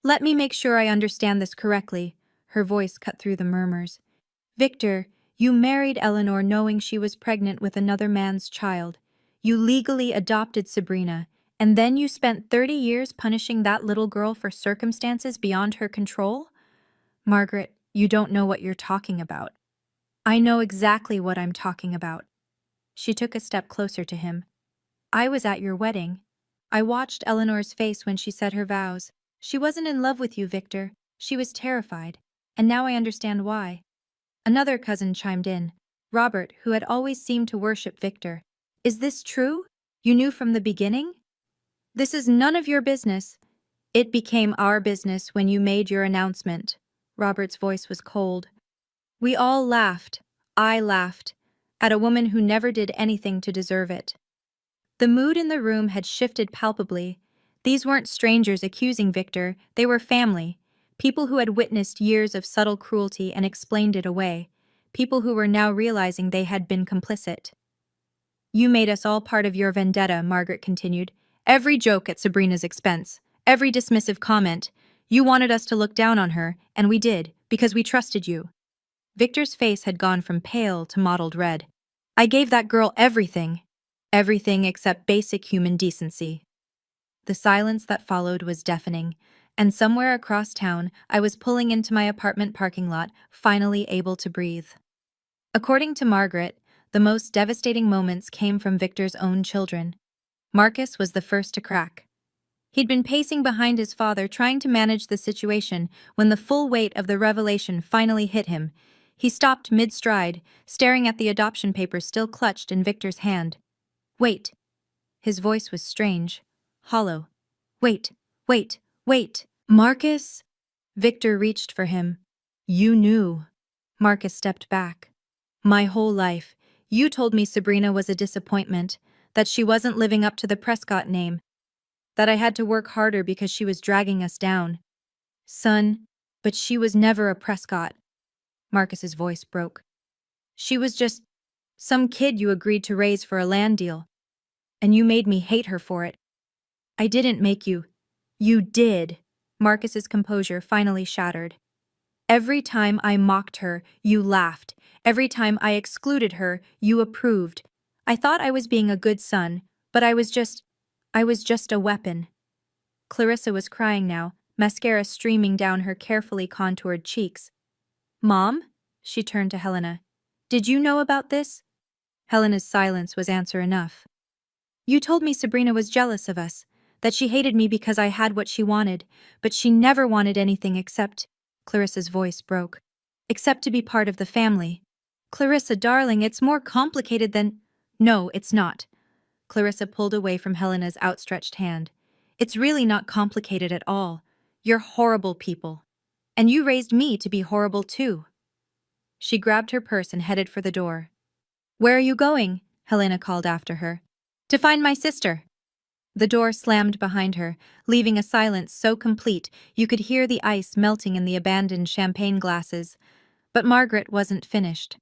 Let me make sure I understand this correctly, her voice cut through the murmurs. Victor, you married Eleanor knowing she was pregnant with another man's child. You legally adopted Sabrina, and then you spent 30 years punishing that little girl for circumstances beyond her control? Margaret, you don't know what you're talking about. I know exactly what I'm talking about. She took a step closer to him. I was at your wedding. I watched Eleanor's face when she said her vows. She wasn't in love with you, Victor. She was terrified. And now I understand why. Another cousin chimed in. Robert, who had always seemed to worship Victor. Is this true? You knew from the beginning? This is none of your business. It became our business when you made your announcement. Robert's voice was cold. We all laughed. I laughed. At a woman who never did anything to deserve it. The mood in the room had shifted palpably. These weren't strangers accusing Victor, they were family. People who had witnessed years of subtle cruelty and explained it away. People who were now realizing they had been complicit. You made us all part of your vendetta, Margaret continued. Every joke at Sabrina's expense, every dismissive comment. You wanted us to look down on her, and we did, because we trusted you. Victor's face had gone from pale to mottled red. I gave that girl everything. Everything except basic human decency. The silence that followed was deafening, and somewhere across town, I was pulling into my apartment parking lot, finally able to breathe. According to Margaret, the most devastating moments came from Victor's own children. Marcus was the first to crack. He'd been pacing behind his father trying to manage the situation when the full weight of the revelation finally hit him. He stopped mid-stride, staring at the adoption papers still clutched in Victor's hand. Wait. His voice was strange, hollow. Wait, wait, wait. Marcus? Victor reached for him. You knew. Marcus stepped back. My whole life, you told me Sabrina was a disappointment, that she wasn't living up to the Prescott name. That I had to work harder because she was dragging us down. Son, but she was never a Prescott. Marcus's voice broke. She was just some kid you agreed to raise for a land deal. And you made me hate her for it. I didn't make you. You did. Marcus's composure finally shattered. Every time I mocked her, you laughed. Every time I excluded her, you approved. I thought I was being a good son, but I was just a weapon. Clarissa was crying now, mascara streaming down her carefully contoured cheeks. Mom? She turned to Helena. Did you know about this? Helena's silence was answer enough. You told me Sabrina was jealous of us, that she hated me because I had what she wanted, but she never wanted anything except, Clarissa's voice broke, except to be part of the family. Clarissa, darling, it's more complicated than… No, it's not. Clarissa pulled away from Helena's outstretched hand. It's really not complicated at all. You're horrible people. And you raised me to be horrible too. She grabbed her purse and headed for the door. Where are you going? Helena called after her. To find my sister. The door slammed behind her, leaving a silence so complete you could hear the ice melting in the abandoned champagne glasses. But Margaret wasn't finished.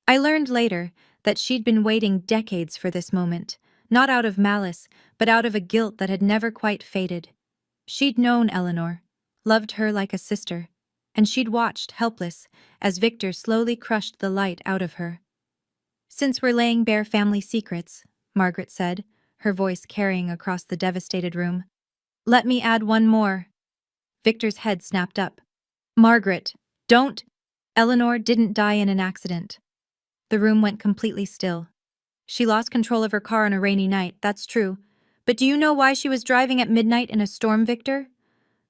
I learned later that she'd been waiting decades for this moment, not out of malice, but out of a guilt that had never quite faded. She'd known Eleanor, loved her like a sister, and she'd watched, helpless, as Victor slowly crushed the light out of her. Since we're laying bare family secrets, Margaret said, her voice carrying across the devastated room, let me add one more. Victor's head snapped up. Margaret, don't! Eleanor didn't die in an accident. The room went completely still. She lost control of her car on a rainy night, that's true. But do you know why she was driving at midnight in a storm, Victor?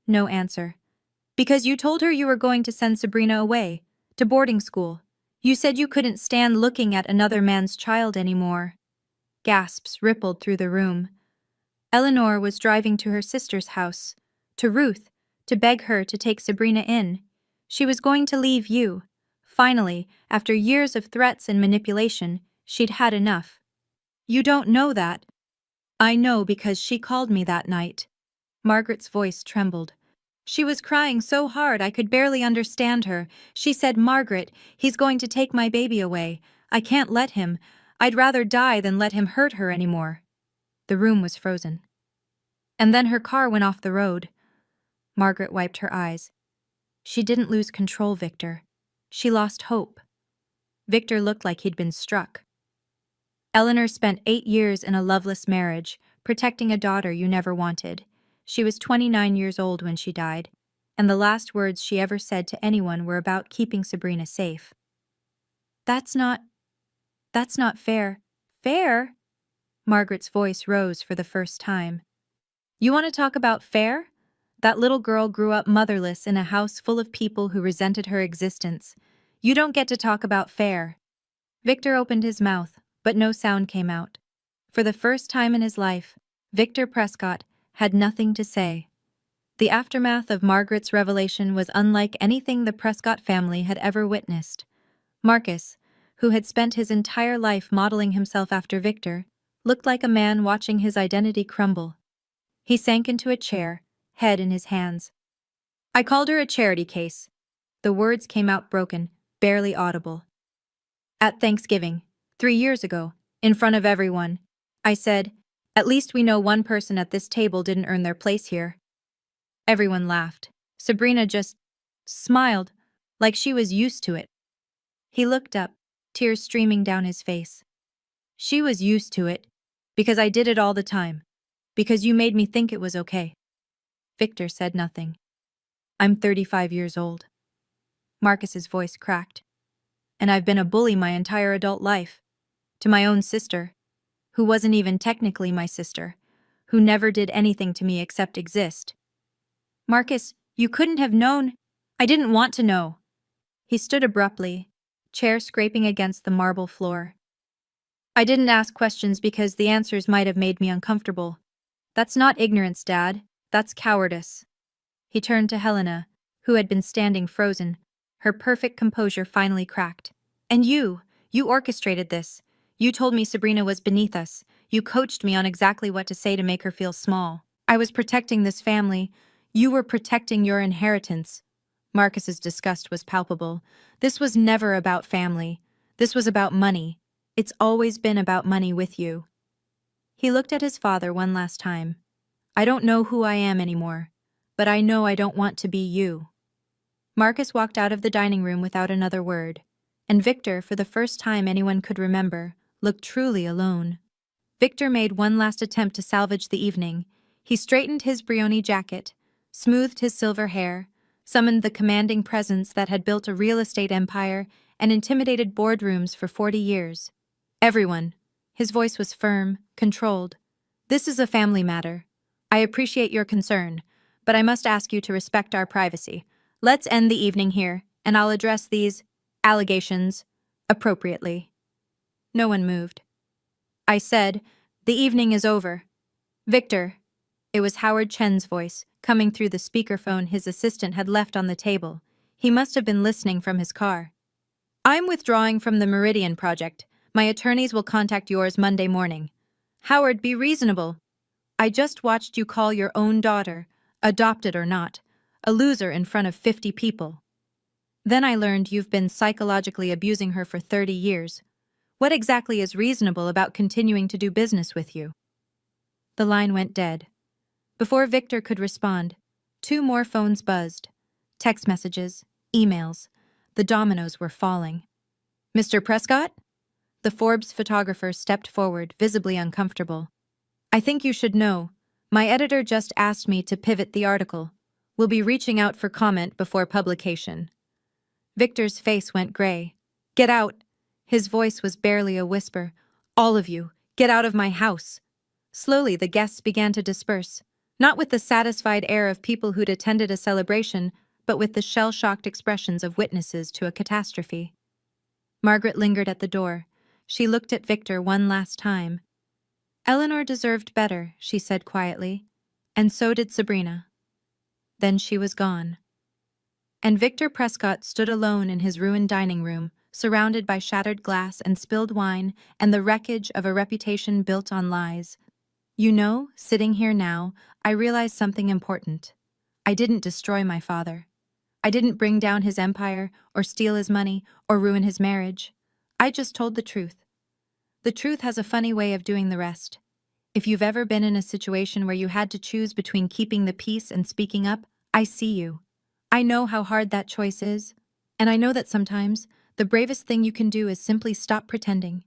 No answer. Because you told her you were going to send Sabrina away, to boarding school. You said you couldn't stand looking at another man's child anymore. Gasps rippled through the room. Eleanor was driving to her sister's house, to Ruth, to beg her to take Sabrina in. She was going to leave you. Finally, after years of threats and manipulation, she'd had enough. You don't know that. I know because she called me that night. Margaret's voice trembled. She was crying so hard I could barely understand her. She said, Margaret, he's going to take my baby away. I can't let him. I'd rather die than let him hurt her anymore. The room was frozen. And then her car went off the road. Margaret wiped her eyes. She didn't lose control, Victor. She lost hope. Victor looked like he'd been struck. Eleanor spent 8 years in a loveless marriage, protecting a daughter you never wanted. She was 29 years old when she died, and the last words she ever said to anyone were about keeping Sabrina safe. That's not fair. Fair? Margaret's voice rose for the first time. You want to talk about fair? That little girl grew up motherless in a house full of people who resented her existence. You don't get to talk about fair. Victor opened his mouth, but no sound came out. For the first time in his life, Victor Prescott had nothing to say. The aftermath of Margaret's revelation was unlike anything the Prescott family had ever witnessed. Marcus, who had spent his entire life modeling himself after Victor, looked like a man watching his identity crumble. He sank into a chair, head in his hands. I called her a charity case. The words came out broken, barely audible. At Thanksgiving, 3 years ago, in front of everyone, I said, at least we know one person at this table didn't earn their place here. Everyone laughed. Sabrina just smiled, like she was used to it. He looked up, tears streaming down his face. She was used to it, because I did it all the time, because you made me think it was okay. Victor said nothing. I'm 35 years old. Marcus's voice cracked. And I've been a bully my entire adult life. To my own sister, who wasn't even technically my sister, who never did anything to me except exist. Marcus, you couldn't have known. I didn't want to know. He stood abruptly, chair scraping against the marble floor. I didn't ask questions because the answers might have made me uncomfortable. That's not ignorance, Dad. That's cowardice. He turned to Helena, who had been standing frozen. Her perfect composure finally cracked. And you orchestrated this. You told me Sabrina was beneath us. You coached me on exactly what to say to make her feel small. I was protecting this family. You were protecting your inheritance. Marcus's disgust was palpable. This was never about family. This was about money. It's always been about money with you. He looked at his father one last time. I don't know who I am anymore, but I know I don't want to be you. Marcus walked out of the dining room without another word, and Victor, for the first time anyone could remember, looked truly alone. Victor made one last attempt to salvage the evening. He straightened his Brioni jacket, smoothed his silver hair, summoned the commanding presence that had built a real estate empire and intimidated boardrooms for 40 years. Everyone. His voice was firm, controlled. This is a family matter. I appreciate your concern, but I must ask you to respect our privacy. Let's end the evening here, and I'll address these allegations appropriately. No one moved. I said, the evening is over. Victor. It was Howard Chen's voice, coming through the speakerphone his assistant had left on the table. He must have been listening from his car. I'm withdrawing from the Meridian project. My attorneys will contact yours Monday morning. Howard, be reasonable. I just watched you call your own daughter, adopted or not, a loser in front of 50 people. Then I learned you've been psychologically abusing her for 30 years. What exactly is reasonable about continuing to do business with you? The line went dead. Before Victor could respond, 2 more phones buzzed. Text messages, emails. The dominoes were falling. Mr. Prescott? The Forbes photographer stepped forward, visibly uncomfortable. I think you should know. My editor just asked me to pivot the article. We'll be reaching out for comment before publication. Victor's face went gray. Get out! His voice was barely a whisper. All of you, get out of my house! Slowly the guests began to disperse, not with the satisfied air of people who'd attended a celebration, but with the shell-shocked expressions of witnesses to a catastrophe. Margaret lingered at the door. She looked at Victor one last time. Eleanor deserved better, she said quietly, and so did Sabrina. Then she was gone. And Victor Prescott stood alone in his ruined dining room, surrounded by shattered glass and spilled wine and the wreckage of a reputation built on lies. You know, sitting here now, I realize something important. I didn't destroy my father. I didn't bring down his empire, or steal his money, or ruin his marriage. I just told the truth. The truth has a funny way of doing the rest. If you've ever been in a situation where you had to choose between keeping the peace and speaking up, I see you. I know how hard that choice is, and I know that sometimes the bravest thing you can do is simply stop pretending.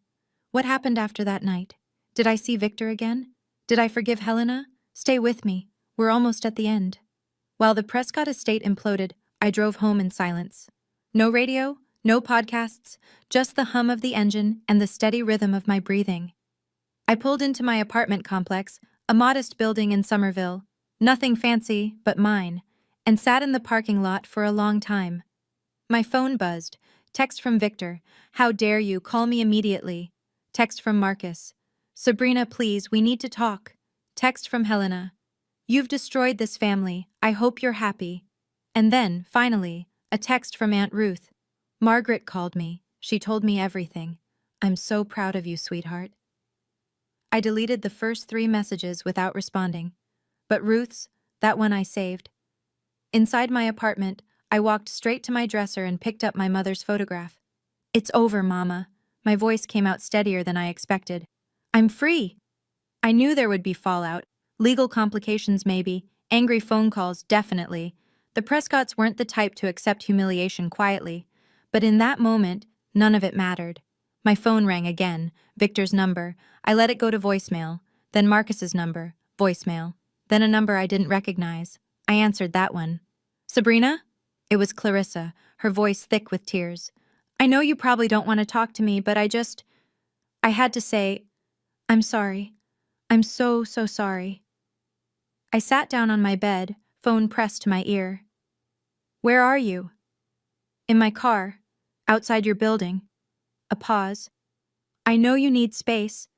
What happened after that night? Did I see Victor again? Did I forgive Helena? Stay with me. We're almost at the end. While the Prescott estate imploded, I drove home in silence. No radio, no podcasts, just the hum of the engine and the steady rhythm of my breathing. I pulled into my apartment complex, a modest building in Somerville, nothing fancy but mine, and sat in the parking lot for a long time. My phone buzzed. Text from Victor. How dare you, call me immediately. Text from Marcus. Sabrina, please, we need to talk. Text from Helena. You've destroyed this family. I hope you're happy. And then, finally, a text from Aunt Ruth. Margaret called me. She told me everything. I'm so proud of you, sweetheart. I deleted the first 3 messages without responding. But Ruth's, that one I saved. Inside my apartment, I walked straight to my dresser and picked up my mother's photograph. It's over, Mama. My voice came out steadier than I expected. I'm free. I knew there would be fallout, legal complications maybe, angry phone calls definitely. The Prescotts weren't the type to accept humiliation quietly, but in that moment, none of it mattered. My phone rang again, Victor's number. I let it go to voicemail, then Marcus's number, voicemail, then a number I didn't recognize. I answered that one. Sabrina? It was Clarissa, her voice thick with tears. I know you probably don't want to talk to me, but I had to say, I'm sorry. I'm so sorry. I sat down on my bed, phone pressed to my ear. Where are you? In my car, outside your building. A pause. I know you need space.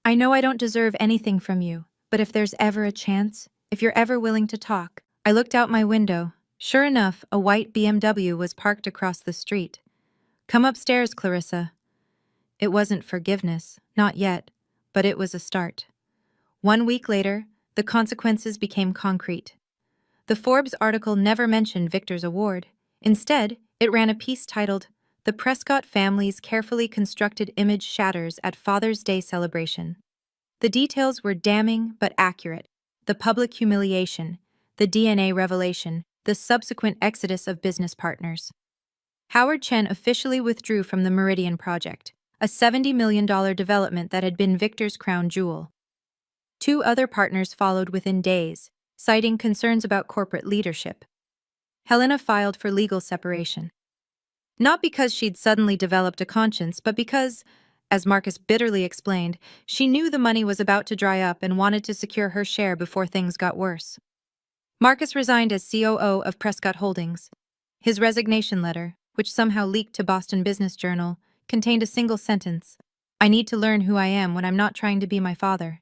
I know I don't deserve anything from you, but if there's ever a chance, if you're ever willing to talk. I looked out my window. Sure enough, a white BMW was parked across the street. Come upstairs, Clarissa. It wasn't forgiveness, not yet, but it was a start. 1 week later, The consequences became concrete. The Forbes article never mentioned Victor's award. Instead, it ran a piece titled, "The Prescott Family's Carefully Constructed Image Shatters at Father's Day Celebration." The details were damning but accurate. The public humiliation, the DNA revelation, the subsequent exodus of business partners. Howard Chen officially withdrew from the Meridian project, a $70 million development that had been Victor's crown jewel. Two other partners followed within days, citing concerns about corporate leadership. Helena filed for legal separation. Not because she'd suddenly developed a conscience, but because, as Marcus bitterly explained, she knew the money was about to dry up and wanted to secure her share before things got worse. Marcus resigned as COO of Prescott Holdings. His resignation letter, which somehow leaked to Boston Business Journal, contained a single sentence: "I need to learn who I am when I'm not trying to be my father."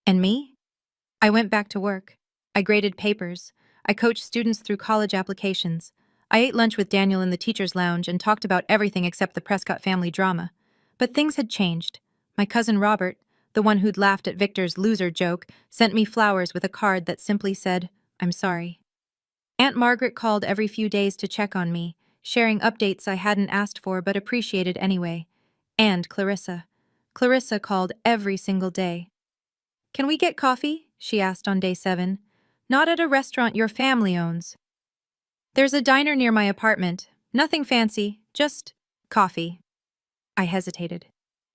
And me? I went back to work. I graded papers. I coached students through college applications. I ate lunch with Daniel in the teacher's lounge and talked about everything except the Prescott family drama. But things had changed. My cousin Robert, the one who'd laughed at Victor's loser joke, sent me flowers with a card that simply said, "I'm sorry." Aunt Margaret called every few days to check on me, sharing updates I hadn't asked for but appreciated anyway. And Clarissa. Clarissa called every single day. "Can we get coffee?" she asked on day 7. "Not at a restaurant your family owns." "There's a diner near my apartment. Nothing fancy, just coffee." I hesitated.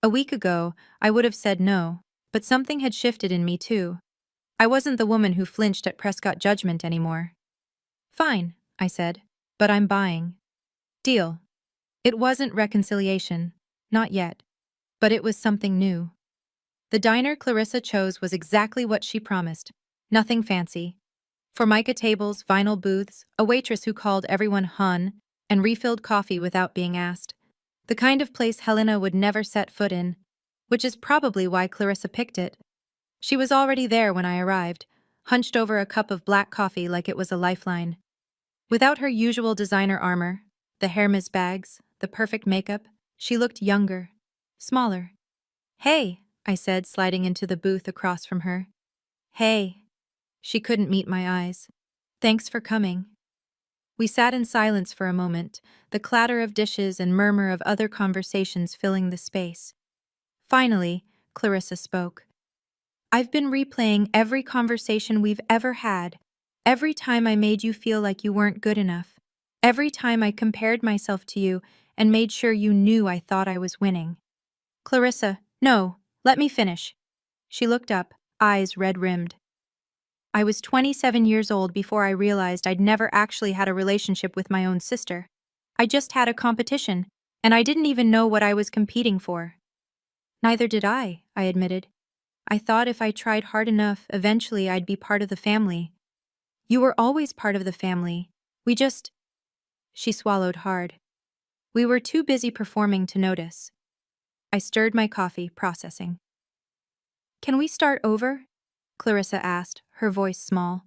A week ago, I would have said no, but something had shifted in me too. I wasn't the woman who flinched at Prescott judgment anymore. "Fine," I said, "but I'm buying." Deal. It wasn't reconciliation, not yet, but it was something new. The diner Clarissa chose was exactly what she promised. Nothing fancy. Formica tables, vinyl booths, a waitress who called everyone hun, and refilled coffee without being asked. The kind of place Helena would never set foot in, which is probably why Clarissa picked it. She was already there when I arrived, hunched over a cup of black coffee like it was a lifeline. Without her usual designer armor, the Hermes bags, the perfect makeup, she looked younger, smaller. "Hey," I said, sliding into the booth across from her. "Hey." She couldn't meet my eyes. "Thanks for coming." We sat in silence for a moment, the clatter of dishes and murmur of other conversations filling the space. Finally, Clarissa spoke. "I've been replaying every conversation we've ever had, every time I made you feel like you weren't good enough, every time I compared myself to you and made sure you knew I thought I was winning." "Clarissa, no, let me finish." She looked up, eyes red-rimmed. "I was 27 years old before I realized I'd never actually had a relationship with my own sister. I just had a competition, and I didn't even know what I was competing for." "Neither did I admitted. "I thought if I tried hard enough, eventually I'd be part of the family." "You were always part of the family. We just—" She swallowed hard. "We were too busy performing to notice." I stirred my coffee, processing. "Can we start over?" Clarissa asked, her voice small.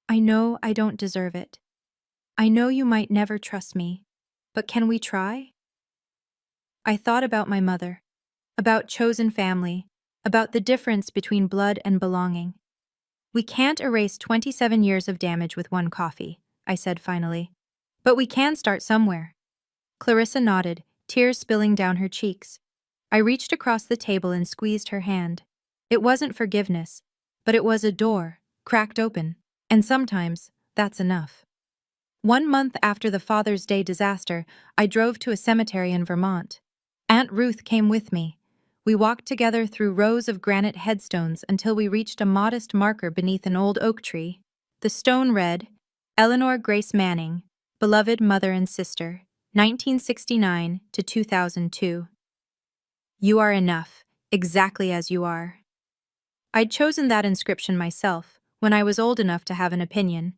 "I know I don't deserve it. I know you might never trust me, but can we try?" I thought about my mother, about chosen family, about the difference between blood and belonging. "We can't erase 27 years of damage with one coffee," I said finally. "But we can start somewhere." Clarissa nodded, tears spilling down her cheeks. I reached across the table and squeezed her hand. It wasn't forgiveness, but it was a door, cracked open, and sometimes that's enough. 1 month after the Father's Day disaster, I drove to a cemetery in Vermont. Aunt Ruth came with me. We walked together through rows of granite headstones until we reached a modest marker beneath an old oak tree. The stone read, "Eleanor Grace Manning, beloved mother and sister, 1969 to 2002. You are enough, exactly as you are." I'd chosen that inscription myself, when I was old enough to have an opinion.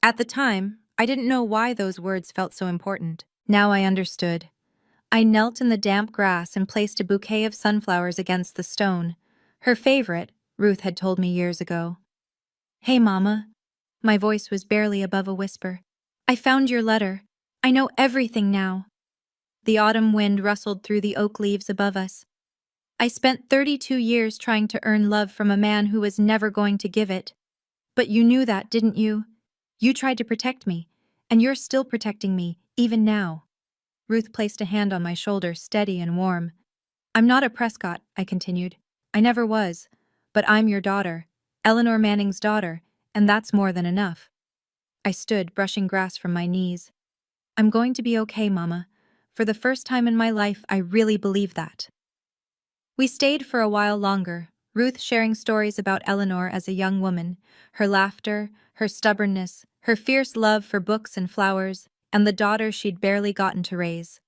At the time, I didn't know why those words felt so important. Now I understood. I knelt in the damp grass and placed a bouquet of sunflowers against the stone, her favorite, Ruth had told me years ago. "Hey, Mama." My voice was barely above a whisper. "I found your letter. I know everything now." The autumn wind rustled through the oak leaves above us. I spent 32 years trying to earn love from a man who was never going to give it. But you knew that, didn't you? You tried to protect me, and you're still protecting me, even now. Ruth placed a hand on my shoulder, steady and warm. I'm not a Prescott, I continued. I never was. But I'm your daughter, Eleanor Manning's daughter, and that's more than enough. I stood, brushing grass from my knees. I'm going to be okay, Mama. For the first time in my life, I really believe that. We stayed for a while longer, Ruth sharing stories about Eleanor as a young woman, her laughter, her stubbornness, her fierce love for books and flowers, and the daughter she'd barely gotten to raise.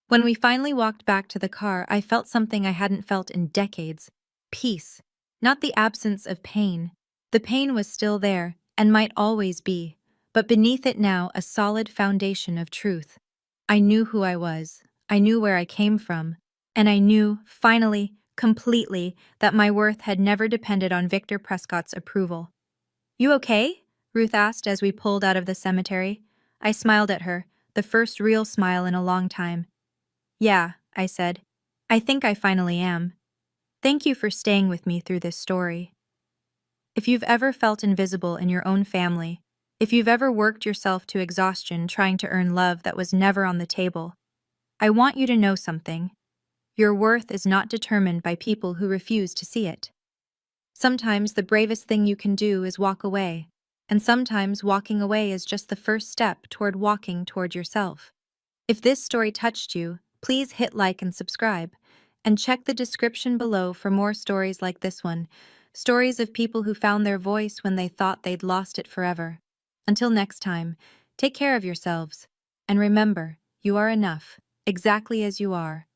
When we finally walked back to the car, I felt something I hadn't felt in decades. Peace. Not the absence of pain. The pain was still there, and might always be, but beneath it now a solid foundation of truth. I knew who I was, I knew where I came from, and I knew, finally, completely, that my worth had never depended on Victor Prescott's approval. You okay? Ruth asked as we pulled out of the cemetery. I smiled at her, the first real smile in a long time. Yeah, I said. I think I finally am. Thank you for staying with me through this story. If you've ever felt invisible in your own family, if you've ever worked yourself to exhaustion trying to earn love that was never on the table, I want you to know something. Your worth is not determined by people who refuse to see it. Sometimes the bravest thing you can do is walk away, and sometimes walking away is just the first step toward walking toward yourself. If this story touched you, please hit like and subscribe, and check the description below for more stories like this one, stories of people who found their voice when they thought they'd lost it forever. Until next time, take care of yourselves, and remember, you are enough, exactly as you are.